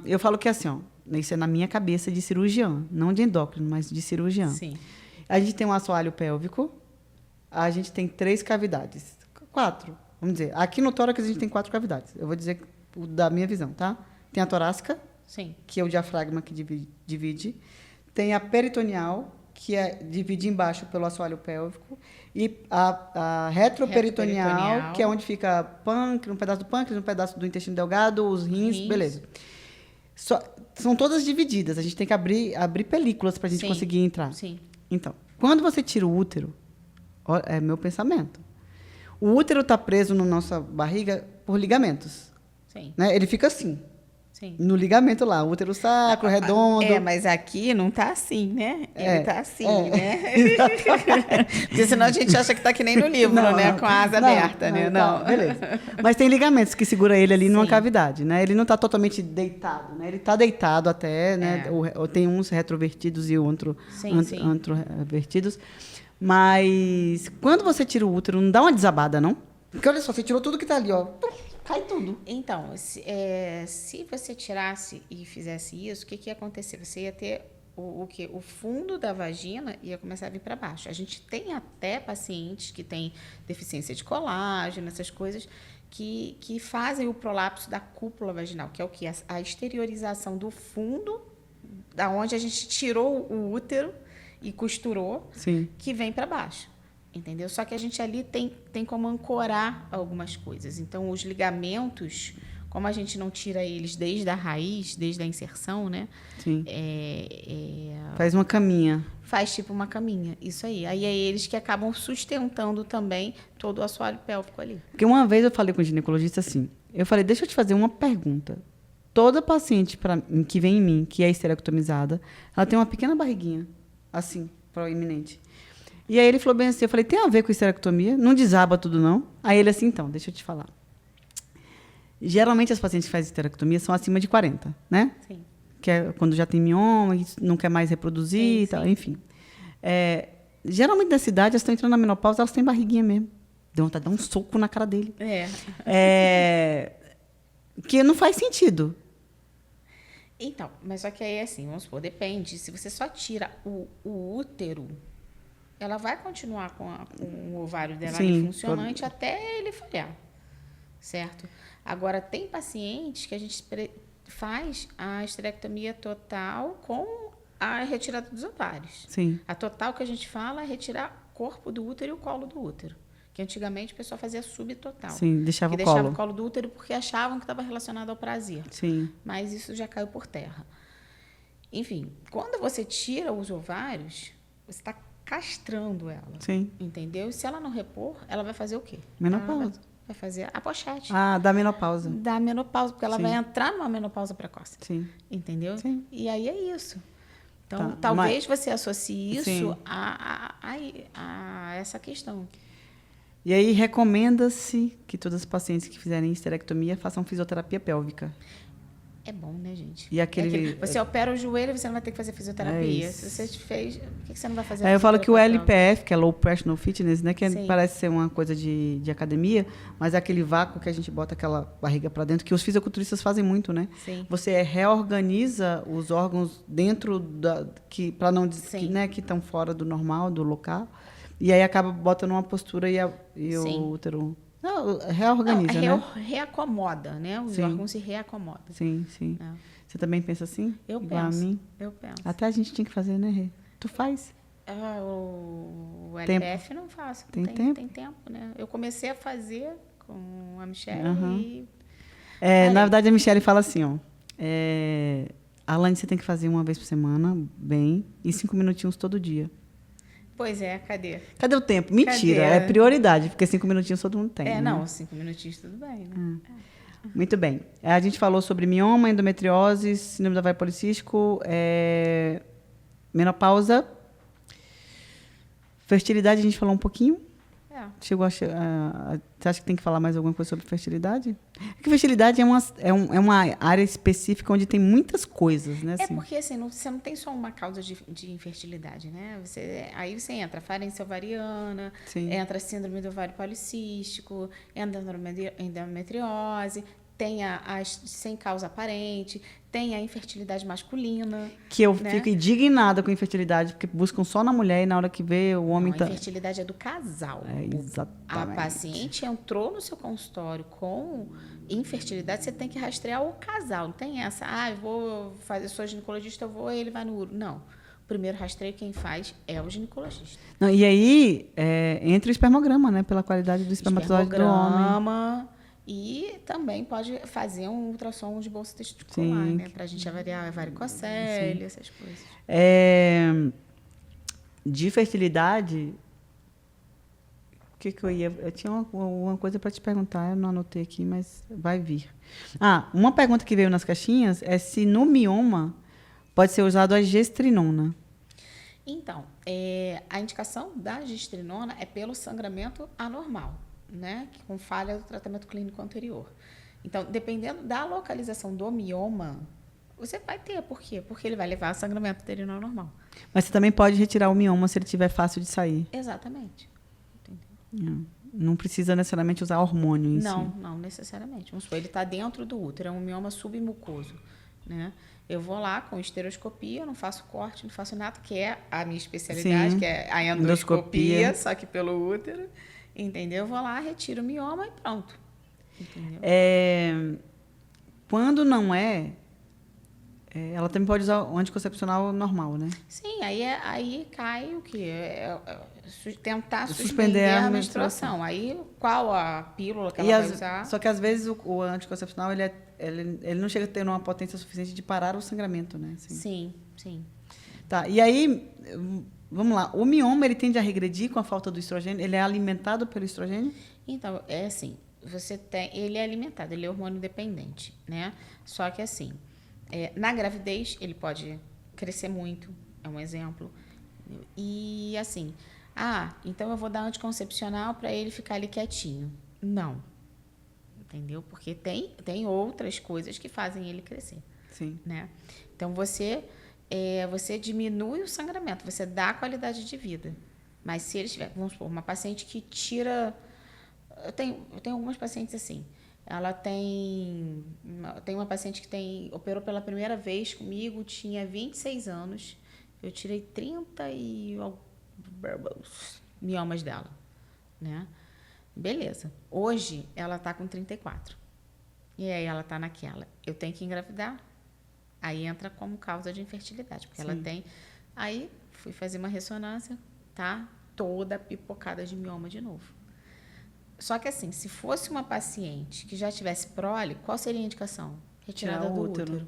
Eu falo que assim, isso é na minha cabeça de cirurgiã. Não de endócrino, mas de cirurgiã. Sim. A gente tem um assoalho pélvico. A gente tem 3 cavidades. 4, vamos dizer. Aqui no tórax a gente tem 4 cavidades. Eu vou dizer da minha visão, tá? Tem a torácica, que é o diafragma que divide. Tem a peritoneal, que divide embaixo pelo assoalho pélvico. E a retroperitoneal, que é onde fica pâncreas, um pedaço do pâncreas, um pedaço do intestino delgado, os rins. Beleza. São todas divididas. A gente tem que abrir películas para a gente conseguir entrar. Sim. Então, quando você tira o útero, é meu pensamento. O útero está preso na nossa barriga por ligamentos. Sim. Né? Ele fica assim. Sim. No ligamento lá, útero sacro, redondo. Mas aqui não está assim, né? Ele está assim, né? Porque senão a gente acha que está que nem no livro, né? Com a asa aberta, né? Não. Beleza. Mas tem ligamentos que seguram ele ali numa cavidade, né? Ele não está totalmente deitado, né? Ele está deitado até, né? Tem uns retrovertidos e outros antrovertidos. Mas quando você tira o útero, não dá uma desabada, não? Porque olha só, você tirou tudo que está ali, ó. Cai tudo. Então, se você tirasse e fizesse isso, o que ia acontecer? Você ia ter o fundo da vagina ia começar a vir para baixo. A gente tem até pacientes que têm deficiência de colágeno, essas coisas, que fazem o prolapso da cúpula vaginal, que é o quê? A exteriorização do fundo, da onde a gente tirou o útero e costurou, que vem para baixo. Entendeu? Só que a gente ali tem como ancorar algumas coisas. Então, os ligamentos, como a gente não tira eles desde a raiz, desde a inserção, né? Sim. Faz uma caminha. Faz tipo uma caminha, isso aí. Aí é eles que acabam sustentando também todo o assoalho pélvico ali. Porque uma vez eu falei com o ginecologista assim, eu falei, deixa eu te fazer uma pergunta. Toda paciente que vem em mim, que é esterectomizada, ela tem uma pequena barriguinha, assim. proeminente. E aí ele falou bem assim, eu falei, tem a ver com esterectomia? Não desaba tudo, não? Aí ele assim, então, deixa eu te falar. Geralmente as pacientes que fazem esterectomia são acima de 40, né? Sim. Que é quando já tem mioma, e não quer mais reproduzir Sim, e tal, sim. enfim. Geralmente nessa idade, elas estão entrando na menopausa, elas têm barriguinha mesmo. Deu vontade de dar um soco na cara dele. Que não faz sentido. Então, mas só que aí, assim, vamos supor, depende. Se você só tira o útero, ela vai continuar com o ovário dela ali funcionante até ele falhar, certo? Agora, tem pacientes que a gente faz a esterectomia total com a retirada dos ovários. Sim. A total que a gente fala é retirar o corpo do útero e o colo do útero. Que antigamente o pessoal fazia subtotal. Sim, deixava o colo. Deixava o colo do útero porque achavam que estava relacionado ao prazer. Sim. Mas isso já caiu por terra. Enfim, quando você tira os ovários, você está castrando ela. Sim. Entendeu? E se ela não repor, ela vai fazer o quê? Menopausa. Vai fazer a pochete. Da menopausa. Da menopausa, porque ela vai entrar numa menopausa precoce. Sim. Entendeu? Sim. E aí é isso. Então, talvez você associe isso sim. a essa questão. E aí recomenda-se que todas as pacientes que fizerem esterectomia façam fisioterapia pélvica. É bom, né, gente? E aquele, você opera o joelho e você não vai ter que fazer fisioterapia. Se você fez, por que você não vai fazer eu falo que o LPF, pélvica? que é Low Personal Fitness, né, que parece ser uma coisa de academia, mas é aquele vácuo que a gente bota aquela barriga para dentro, que os fisiculturistas fazem muito, né? Sim. Você reorganiza os órgãos dentro para não que estão fora do normal, do local, e aí acaba botando uma postura e o útero reorganiza, né? Reacomoda, né? Os órgãos se reacomodam. Sim, sim. Você também pensa assim? Eu igual penso. A mim? Eu penso. Até a gente tinha que fazer, né, Rê? Tu faz? O LPF não faço. Tem tempo? Tem tempo, né? Eu comecei a fazer com a Michelle e... na verdade, a Michelle fala assim, ó. Alane, você tem que fazer uma vez por semana, bem, e 5 minutinhos todo dia. Pois é, cadê? Cadê o tempo? Mentira, é prioridade, porque 5 minutinhos todo mundo tem. Não, 5 minutinhos tudo bem, né? Muito bem. A gente falou sobre mioma, endometriose, síndrome do ovário policístico, menopausa, fertilidade, a gente falou um pouquinho. Chegou você acha que tem que falar mais alguma coisa sobre fertilidade? Porque fertilidade é uma área específica onde tem muitas coisas, né? Assim. Porque assim, você não tem só uma causa de infertilidade, né? Aí você entra falência ovariana, entra síndrome do ovário policístico, endometriose, tem as sem causa aparente, tem a infertilidade masculina. Que eu fico indignada com infertilidade, porque buscam só na mulher e na hora que vê o homem... A infertilidade é do casal. Exatamente. A paciente entrou no seu consultório com infertilidade, você tem que rastrear o casal. Não tem essa, eu vou fazer, sou ginecologista, ele vai no uro. Não. O primeiro rastreio quem faz é o ginecologista. Não, e aí, entra o espermograma, né? Pela qualidade do espermatozoide do homem. E também pode fazer um ultrassom de bolsa testicular, né? Para a gente avaliar a varicocele, essas coisas. De fertilidade, o que eu ia... Eu tinha uma coisa para te perguntar, eu não anotei aqui, mas vai vir. Uma pergunta que veio nas caixinhas é se no mioma pode ser usado a gestrinona. Então, a indicação da gestrinona é pelo sangramento anormal, né, com falha do tratamento clínico anterior. Então, dependendo da localização do mioma, você vai ter. Por quê? Porque ele vai levar a sangramento uterino normal. Mas você também pode retirar o mioma se ele tiver fácil de sair. Exatamente. Entendeu? Não precisa necessariamente usar hormônio em si. Não necessariamente. Vamos supor, ele está dentro do útero, é um mioma submucoso, né? Eu vou lá com esteroscopia, não faço corte, não faço nada, que é a minha especialidade, que é a endoscopia, só que pelo útero. Entendeu? Eu vou lá, retiro o mioma e pronto. Entendeu? Quando não ela também pode usar o anticoncepcional normal, né? Sim, aí cai o quê? Tentar suspender a menstruação. Aí, qual a pílula que ela vai usar? Só que, às vezes, o anticoncepcional ele não chega a ter uma potência suficiente de parar o sangramento, né? Assim. Sim. Tá, e aí... Vamos lá, o mioma ele tende a regredir com a falta do estrogênio? Ele é alimentado pelo estrogênio? Então, assim, ele é alimentado, ele é hormônio dependente, né? Só que assim, na gravidez ele pode crescer muito, é um exemplo. E assim, então eu vou dar anticoncepcional para ele ficar ali quietinho. Não. Entendeu? Porque tem outras coisas que fazem ele crescer. Sim. Né? Então, você diminui o sangramento, você dá qualidade de vida. Mas se ele tiver, vamos supor, uma paciente que tira... Eu tenho algumas pacientes assim. Ela tem uma paciente que operou pela primeira vez comigo, tinha 26 anos. Eu tirei 30 miomas dela. Né? Beleza. Hoje, ela está com 34. E aí, ela está naquela. Eu tenho que engravidar. Aí, entra como causa de infertilidade. Porque Sim. ela tem... Aí, fui fazer uma ressonância, tá? Toda pipocada de mioma de novo. Só que, assim, se fosse uma paciente que já tivesse prole, qual seria a indicação? Retirada do útero.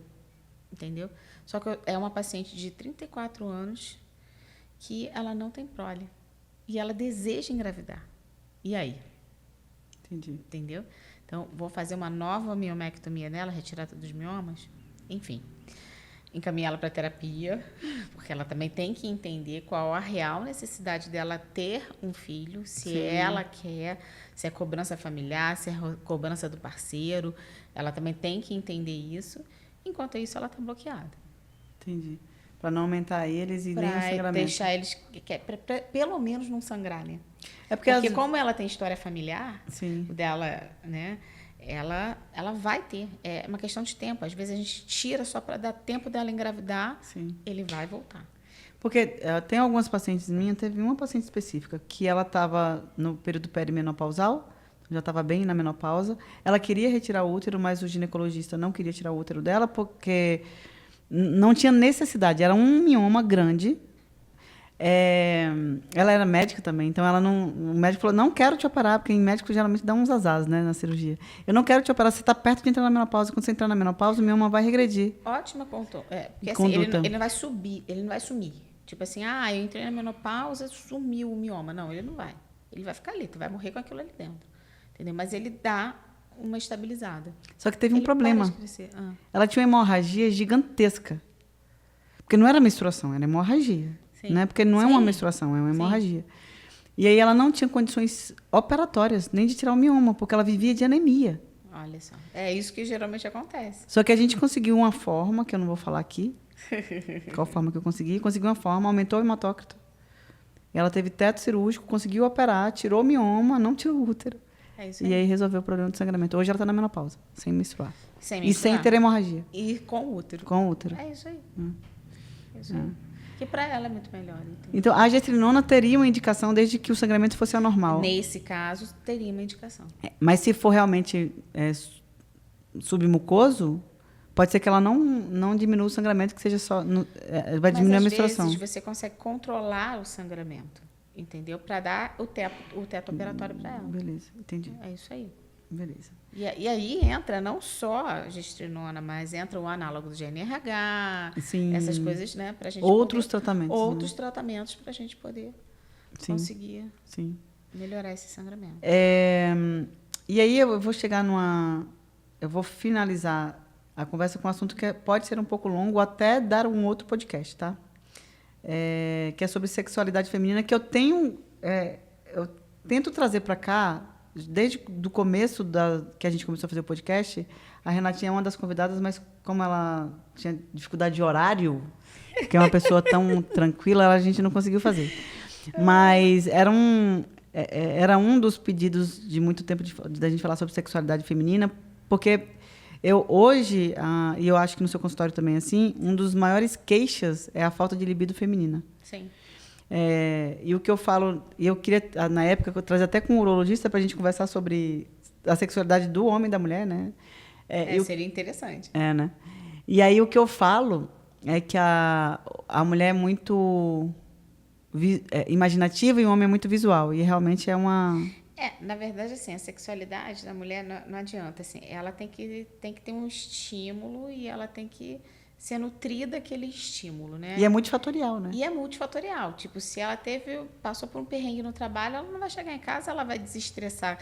Entendeu? Só que é uma paciente de 34 anos que ela não tem prole. E ela deseja engravidar. E aí? Entendi. Entendeu? Então, vou fazer uma nova miomectomia nela, retirada dos miomas. Enfim, encaminhá-la para terapia, porque ela também tem que entender qual a real necessidade dela ter um filho, se Sim. ela quer, se é cobrança familiar, se é cobrança do parceiro. Ela também tem que entender isso. Enquanto isso, ela está bloqueada. Entendi. Para não aumentar eles e nem o Para sangramento. deixar eles, pra pelo menos não sangrar, né? É porque como ela tem história familiar, Sim. o dela, né? Ela vai ter. É uma questão de tempo. Às vezes a gente tira só para dar tempo dela engravidar, Sim. ele vai voltar. Porque tem algumas pacientes minhas, teve uma paciente específica que ela estava no período perimenopausal, já estava bem na menopausa. Ela queria retirar o útero, mas o ginecologista não queria tirar o útero dela porque não tinha necessidade. Era um mioma grande. Ela era médica também, então o médico falou, não quero te operar, porque em médico geralmente dá uns azás, né, na cirurgia. Eu não quero te operar, você está perto de entrar na menopausa, quando você entrar na menopausa, o mioma vai regredir. Ótima porque assim, ele não vai subir, ele não vai sumir. Tipo assim, eu entrei na menopausa, sumiu o mioma. Não, ele não vai. Ele vai ficar ali, tu vai morrer com aquilo ali dentro. Entendeu? Mas ele dá uma estabilizada. Só que teve um problema. Para de crescer. Ela tinha uma hemorragia gigantesca. Porque não era menstruação, era hemorragia. Sim. Né? Porque não é uma menstruação, é uma hemorragia. E aí ela não tinha condições operatórias, nem de tirar o mioma, porque ela vivia de anemia. Olha só. É isso que geralmente acontece. Só que a gente conseguiu uma forma, que eu não vou falar aqui, qual forma que eu consegui. Consegui uma forma, aumentou o hematócrito. Ela teve teto cirúrgico, conseguiu operar, tirou o mioma, não tirou o útero. É isso aí. E aí resolveu o problema de sangramento. Hoje ela está na menopausa, sem menstruar. Sem E sem ter hemorragia. E com útero. Com útero. É isso aí. É isso aí. Que para ela é muito melhor. Entendeu? Então, a gestrinona teria uma indicação desde que o sangramento fosse anormal. Nesse caso, teria uma indicação. Mas se for realmente submucoso, pode ser que ela não diminua o sangramento, que seja só... vai diminuir a menstruação. Às vezes você consegue controlar o sangramento, entendeu? Para dar o teto operatório para ela. Beleza, entendi. É isso aí. Beleza. E aí entra não só a gestrinona, mas entra o análogo do GNRH, Sim. essas coisas, né? Pra gente tratamentos. Outros tratamentos para a gente poder conseguir melhorar esse sangramento. E aí eu vou chegar eu vou finalizar a conversa com um assunto que pode ser um pouco longo, até dar um outro podcast, tá? Que é sobre sexualidade feminina, que eu tento trazer para cá. Desde o começo que a gente começou a fazer o podcast, a Renatinha é uma das convidadas, mas como ela tinha dificuldade de horário, que é uma pessoa tão tranquila, a gente não conseguiu fazer. Mas era um dos pedidos de muito tempo da gente falar sobre sexualidade feminina, porque hoje, e eu acho que no seu consultório também é assim, um dos maiores queixas é a falta de libido feminina. Sim. E o que eu falo, e eu queria, na época, eu trazer até com um urologista para a gente conversar sobre a sexualidade do homem e da mulher, né? Seria interessante. Né? E aí o que eu falo é que a mulher é muito imaginativa e o homem é muito visual. E realmente é uma... Na verdade, assim, a sexualidade da mulher não adianta. Assim, ela tem que ter um estímulo e ela tem que ser nutrida daquele estímulo, né? E é multifatorial, né? E é multifatorial. Tipo, se ela passou por um perrengue no trabalho, ela não vai chegar em casa, ela vai desestressar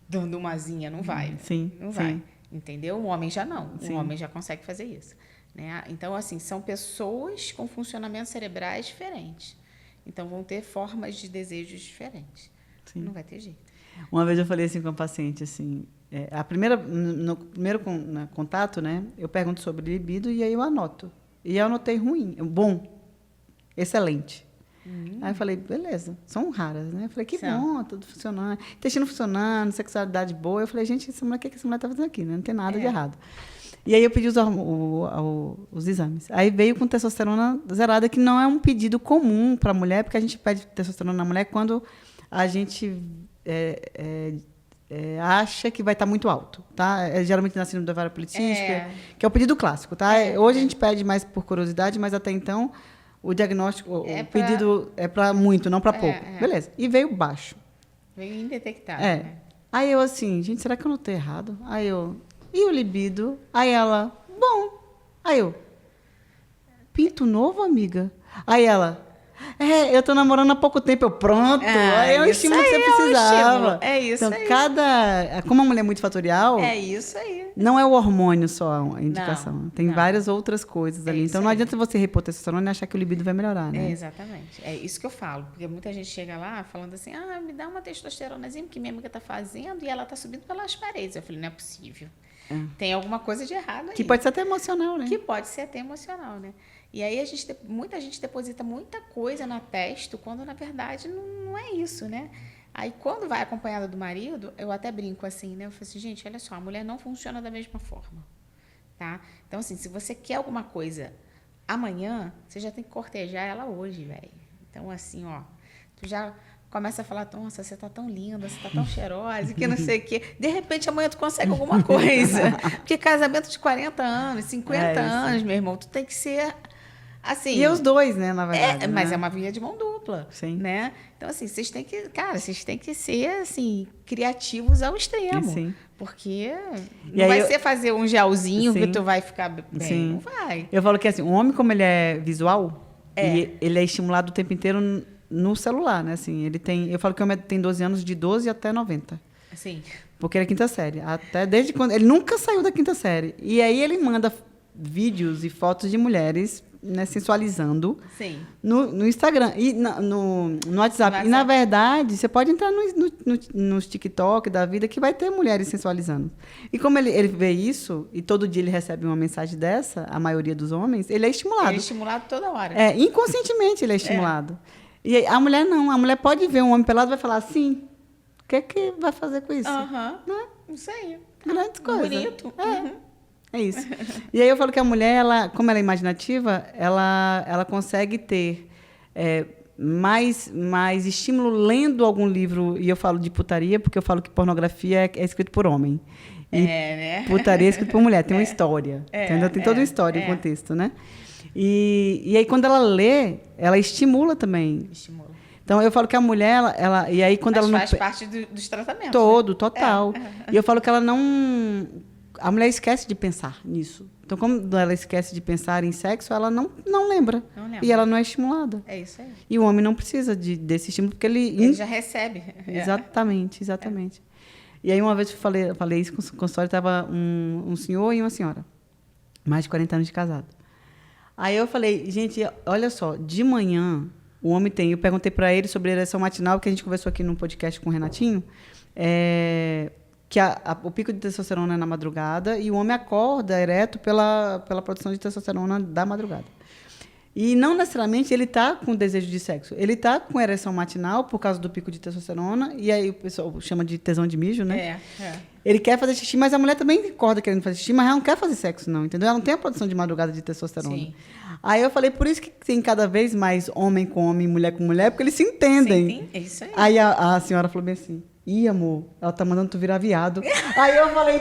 dando uma asinha, não vai. Sim. Não vai. Entendeu? O homem já não. Sim. O homem já consegue fazer isso. né? Então, assim, são pessoas com funcionamentos cerebrais diferentes. Então, vão ter formas de desejos diferentes. Sim. Não vai ter jeito. Uma vez eu falei assim com a paciente, assim, no primeiro contato, né, eu pergunto sobre libido e aí eu anoto. E eu anotei ruim, bom, excelente. Aí eu falei, beleza, são raras, né? Eu falei, que bom, tudo funcionando, intestino funcionando, sexualidade boa. Eu falei, gente, o que essa mulher está fazendo aqui, né? Não tem nada de errado. E aí eu pedi os exames. Aí veio com testosterona zerada, que não é um pedido comum para a mulher, porque a gente pede testosterona na mulher quando a gente acha que vai estar muito alto, tá? Geralmente na síndrome da ovário policística, que é o pedido clássico, tá? Hoje a gente pede mais por curiosidade, mas até então o diagnóstico, o pedido é para muito, não para pouco. Beleza. E veio baixo. Veio indetectável. Né? Aí eu assim, gente, será que eu notei errado? Aí eu, e o libido? Aí ela, bom. Aí eu, pinto novo, amiga? Aí ela, eu tô namorando há pouco tempo. Eu, pronto. Aí é o estímulo que você precisava. É isso então, aí. Como a mulher é multifatorial, é isso aí. não é o hormônio só a indicação. Não, tem várias outras coisas ali. Então, não adianta você repor testosterona e achar que o libido vai melhorar, né? Exatamente. É isso que eu falo. Porque muita gente chega lá falando assim, me dá uma testosteronazinha que minha amiga tá fazendo e ela tá subindo pelas paredes. Eu falei, não é possível. Tem alguma coisa de errado aí. Que pode ser até emocional, né? Que pode ser até emocional, né? E aí muita gente deposita muita coisa na testo, quando na verdade não é isso, né? Aí quando vai acompanhada do marido, eu até brinco assim, né? Eu falo assim, gente, olha só, a mulher não funciona da mesma forma, tá? Então, assim, se você quer alguma coisa amanhã, você já tem que cortejar ela hoje, velho. Então, assim, ó, tu já começa a falar, nossa, você tá tão linda, você tá tão cheirosa, que não sei o quê. De repente, amanhã tu consegue alguma coisa. Porque casamento de 40 anos, 50 anos, meu irmão, tu tem que ser assim... E os dois, né, na verdade. Mas né? é uma via de mão dupla. Sim. Né? Então, assim, vocês têm que ser, assim, criativos ao extremo. Sim. Porque não vai ser fazer um gelzinho que tu vai ficar bem. Sim. Não vai. Eu falo que, assim, o homem, como ele é visual, ele é estimulado o tempo inteiro no celular, né? Assim, eu falo que o homem tem 12 anos, de 12 até 90. Sim. Porque ele é quinta série. Até desde quando... Ele nunca saiu da quinta série. E aí ele manda vídeos e fotos de mulheres, né, sensualizando. Sim. No Instagram e no WhatsApp. E, na verdade, você pode entrar nos TikTok da vida que vai ter mulheres sensualizando. E como ele vê isso, e todo dia ele recebe uma mensagem dessa, a maioria dos homens, ele é estimulado. Ele é estimulado toda hora. Inconscientemente ele é estimulado. E aí, a mulher não. A mulher pode ver um homem pelado e vai falar assim, o que vai fazer com isso? Né? Isso aí. Grandes coisas. Bonito. É isso. E aí eu falo que a mulher, como ela é imaginativa, ela consegue ter mais estímulo lendo algum livro. E eu falo de putaria, porque eu falo que pornografia é escrito por homem. E né? putaria é escrito por mulher. Tem uma história. Entendeu? Tem toda uma história, um contexto, né? E aí, quando ela lê, ela estimula também. Estimula. Então, eu falo que a mulher, e aí quando ela não... faz parte dos tratamentos. Todo, né? Total. E eu falo que ela não... A mulher esquece de pensar nisso. Então, como ela esquece de pensar em sexo, ela não lembra. Não lembra. E ela não é estimulada. É isso aí. E o homem não precisa desse estímulo, porque ele já recebe. Exatamente. E aí, uma vez eu falei isso com o consultório, estava um senhor e uma senhora. Mais de 40 anos de casado. Aí eu falei, gente, olha só, de manhã, o homem tem... Eu perguntei para ele sobre a ereção matinal, que a gente conversou aqui num podcast com o Renatinho, que o pico de testosterona é na madrugada e o homem acorda ereto pela produção de testosterona da madrugada. E não necessariamente ele está com desejo de sexo. Ele está com ereção matinal por causa do pico de testosterona, e aí o pessoal chama de tesão de mijo, né? Ele quer fazer xixi, mas a mulher também acorda querendo fazer xixi, mas ela não quer fazer sexo, não, entendeu? Ela não tem a produção de madrugada de testosterona. Sim. Aí eu falei, por isso que tem cada vez mais homem com homem, mulher com mulher, porque eles se entendem. Sim, é isso aí. Aí a senhora falou bem assim, amor, ela tá mandando tu virar viado. Aí eu falei,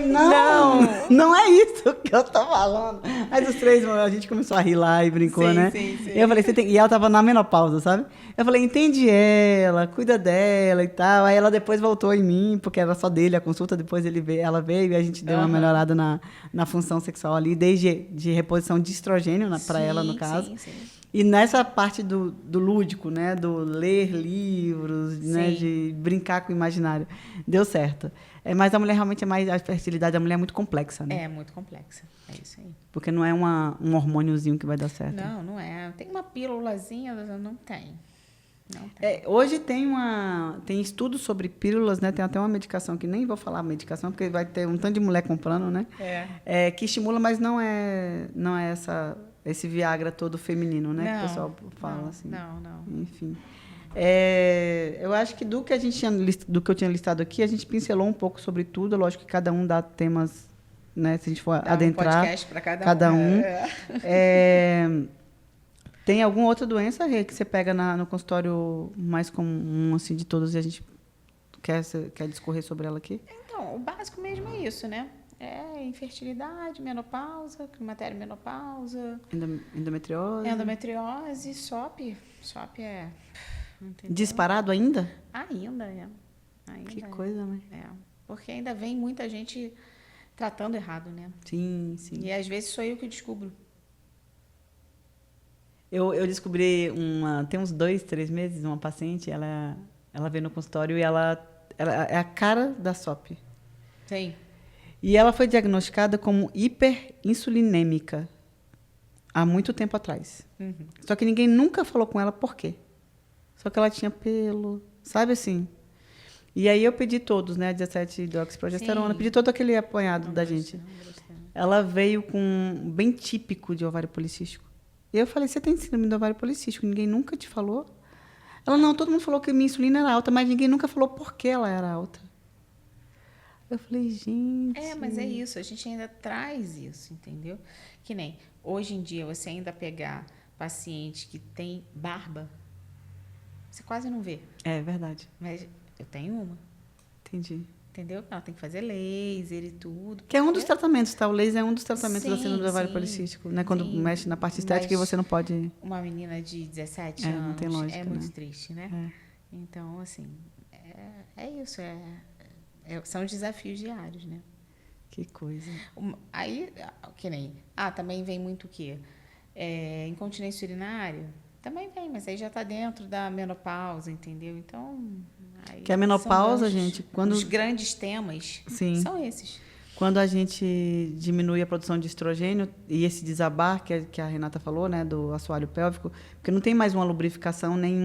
não é isso que eu tô falando. Aí os três, a gente começou a rir lá e brincou, né? Sim. E eu falei, e ela tava na menopausa, sabe? Eu falei, entende ela, cuida dela e tal. Aí ela depois voltou em mim, porque era só dele a consulta, depois ela veio e a gente deu uma melhorada na função sexual ali, desde de reposição de estrogênio para ela, no caso. Sim. E nessa parte do lúdico, né? Do ler livros, né? De brincar com o imaginário urinário. Deu certo. Mas a mulher realmente é mais... A fertilidade da mulher é muito complexa, né? É muito complexa. É isso aí. Porque não é um hormôniozinho que vai dar certo. Não, não é. Tem uma pílulazinha, não tem. Não tem. Hoje tem estudos sobre pílulas, né? Tem até uma medicação, que nem vou falar medicação, porque vai ter um tanto de mulher comprando, né? Que estimula, mas não é esse Viagra todo feminino, né? Não, que o pessoal fala assim. Não. Enfim. Eu acho que do que eu tinha listado aqui, a gente pincelou um pouco sobre tudo. Lógico que cada um dá temas, né? Se a gente for adentrar. Um podcast para cada um. Tem alguma outra doença, Rê, que você pega no consultório mais comum assim, de todas e a gente quer discorrer sobre ela aqui? Então, o básico mesmo é isso, né? É infertilidade, menopausa, climatério, menopausa. Endometriose. Endometriose, SOP. SOP é... Entendeu? Disparado ainda? Ainda. Que coisa, né? Porque ainda vem muita gente tratando errado, né? Sim. E às vezes sou eu que descubro. Eu descobri tem uns 2, 3 meses, uma paciente, ela veio no consultório e ela é a cara da SOP. Sim. E ela foi diagnosticada como hiperinsulinêmica há muito tempo atrás. Uhum. Só que ninguém nunca falou com ela por quê. Só que ela tinha pelo, sabe assim? E aí eu pedi todos, né? 17-hidroxiprogesterona, pedi todo aquele apanhado da gente. Ela veio com bem típico de ovário policístico. E eu falei, você tem síndrome do ovário policístico? Ninguém nunca te falou? Ela, não, todo mundo falou que minha insulina era alta, mas ninguém nunca falou por que ela era alta. Eu falei, gente... Mas é isso, a gente ainda traz isso, entendeu? Que nem, hoje em dia, você ainda pegar paciente que tem barba, você quase não vê. É verdade. Mas eu tenho uma. Entendi. Entendeu? Ela tem que fazer laser e tudo. Que é um dos tratamentos, tá? O laser é um dos tratamentos da síndrome do ovário policístico, né? Quando mexe na parte estética e você não pode... Uma menina de 17 anos não tem lógica, muito triste, né? Então, assim, é isso. São desafios diários, né? Que coisa. Aí, que nem... também vem muito o quê? Incontinência urinária. Também vem, mas aí já está dentro da menopausa, entendeu? Então... Que a menopausa, gente... Os grandes temas são esses. Quando a gente diminui a produção de estrogênio e esse desabar que a Renata falou, né, do assoalho pélvico, porque não tem mais uma lubrificação, nem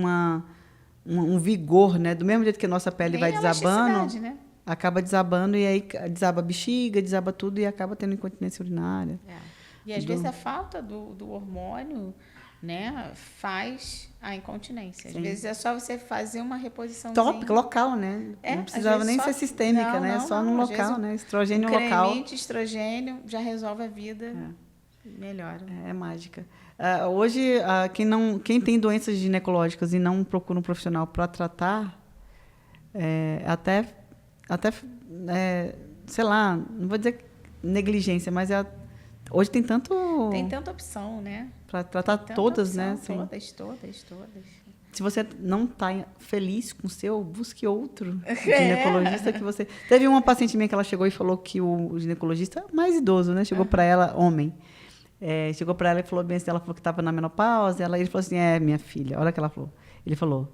um vigor, né? Do mesmo jeito que a nossa pele vai desabando, né? acaba desabando e aí desaba a bexiga, desaba tudo e acaba tendo incontinência urinária. E às vezes a falta do hormônio, né, faz a incontinência. Às vezes é só você fazer uma reposição tópica, local, né? Não precisava nem ser sistêmica, né? Só no local, né? Estrogênio local. Creminho de estrogênio já resolve a vida, melhora. É mágica. Hoje, quem tem doenças ginecológicas e não procura um profissional para tratar, até sei lá, não vou dizer negligência, mas hoje tem tanta opção, né? Para tratar todas, né? Todas. Se você não está feliz com o seu, busque outro ginecologista que você... Teve uma paciente minha que ela chegou e falou que o ginecologista mais idoso, né? Chegou para ela, homem. Chegou para ela e falou bem assim, ela falou que estava na menopausa, ele falou assim, minha filha, olha o que ela falou. Ele falou,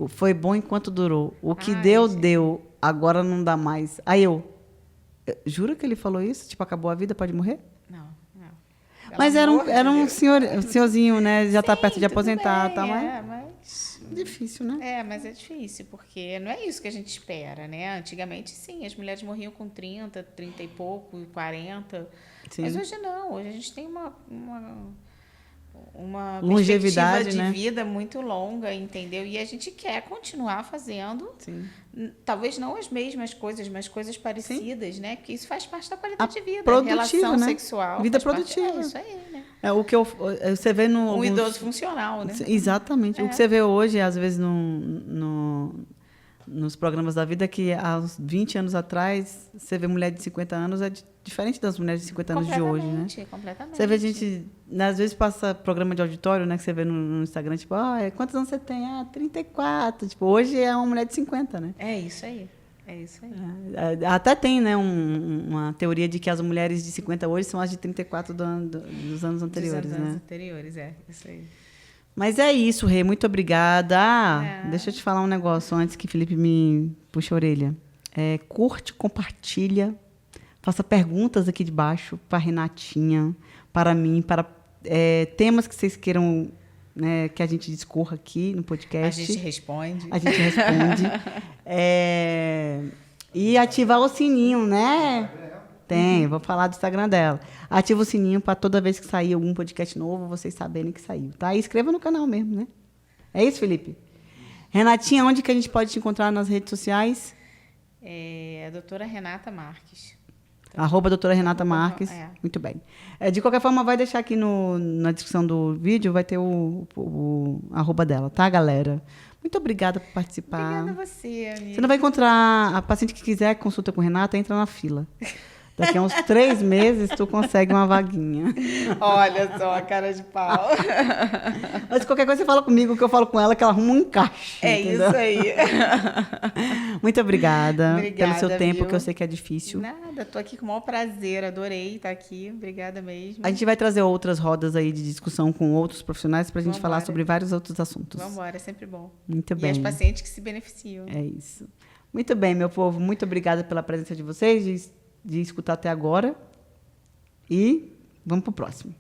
foi bom enquanto durou. O que deu, agora não dá mais. Aí jura que ele falou isso? Tipo, acabou a vida, pode morrer? Não. Mas era um senhorzinho, né? Já está perto de aposentar, tá? Mas difícil, né? Mas é difícil, porque não é isso que a gente espera, né? Antigamente, sim, as mulheres morriam com 30 e pouco, 40. Sim. Mas hoje não. Hoje a gente tem uma longevidade, perspectiva de vida muito longa, entendeu? E a gente quer continuar fazendo, talvez não as mesmas coisas, mas coisas parecidas, né? Porque isso faz parte da qualidade de vida, relação sexual. Vida produtiva. É isso aí, né? O que você vê no... idoso funcional, né? Exatamente. O que você vê hoje, às vezes, nos programas da vida, que há uns 20 anos atrás, você vê mulher de 50 anos, é diferente das mulheres de 50 anos de hoje, né? Completamente. Você vê gente... Às vezes passa programa de auditório, né? Que você vê no Instagram, tipo, quantos anos você tem? 34. Tipo, hoje é uma mulher de 50, né? É isso aí. Até tem, né, uma teoria de que as mulheres de 50 hoje são as de 34 dos anos anteriores, dos né? anos anteriores, isso aí. Mas é isso, Rê. Muito obrigada. Deixa eu te falar um negócio antes que Felipe me puxe a orelha. Curte, compartilha. Faça perguntas aqui de baixo para Renatinha, para mim, para temas que vocês queiram, né, que a gente discorra aqui no podcast. A gente responde. A gente responde. E ativar o sininho, né? Tem, vou falar do Instagram dela. Ativa o sininho para toda vez que sair algum podcast novo, vocês saberem que saiu, tá? E inscreva no canal mesmo, né? É isso, Felipe? Renatinha, onde que a gente pode te encontrar nas redes sociais? Doutora Renata Marques. @doutora Renata Marques. Muito bem. De qualquer forma, vai deixar aqui na descrição do vídeo, vai ter o arroba dela, tá, galera? Muito obrigada por participar. Obrigada a você, amiga. Você não vai encontrar a paciente que quiser consulta com Renata, entra na fila. Daqui a uns 3 meses, tu consegue uma vaguinha. Olha só a cara de pau. Mas qualquer coisa você fala comigo, que eu falo com ela, que ela arruma um encaixe. Entendeu? Isso aí. Muito obrigada Obrigada, pelo seu tempo, viu? que eu sei que é difícil. Nada, tô aqui com o maior prazer, adorei estar aqui. Obrigada mesmo. A gente vai trazer outras rodas aí de discussão com outros profissionais para a gente falar sobre vários outros assuntos. Vamos embora, é sempre bom. Muito bem. E as pacientes que se beneficiam. É isso. Muito bem, meu povo. Muito obrigada pela presença de vocês, de escutar até agora. E vamos para o próximo.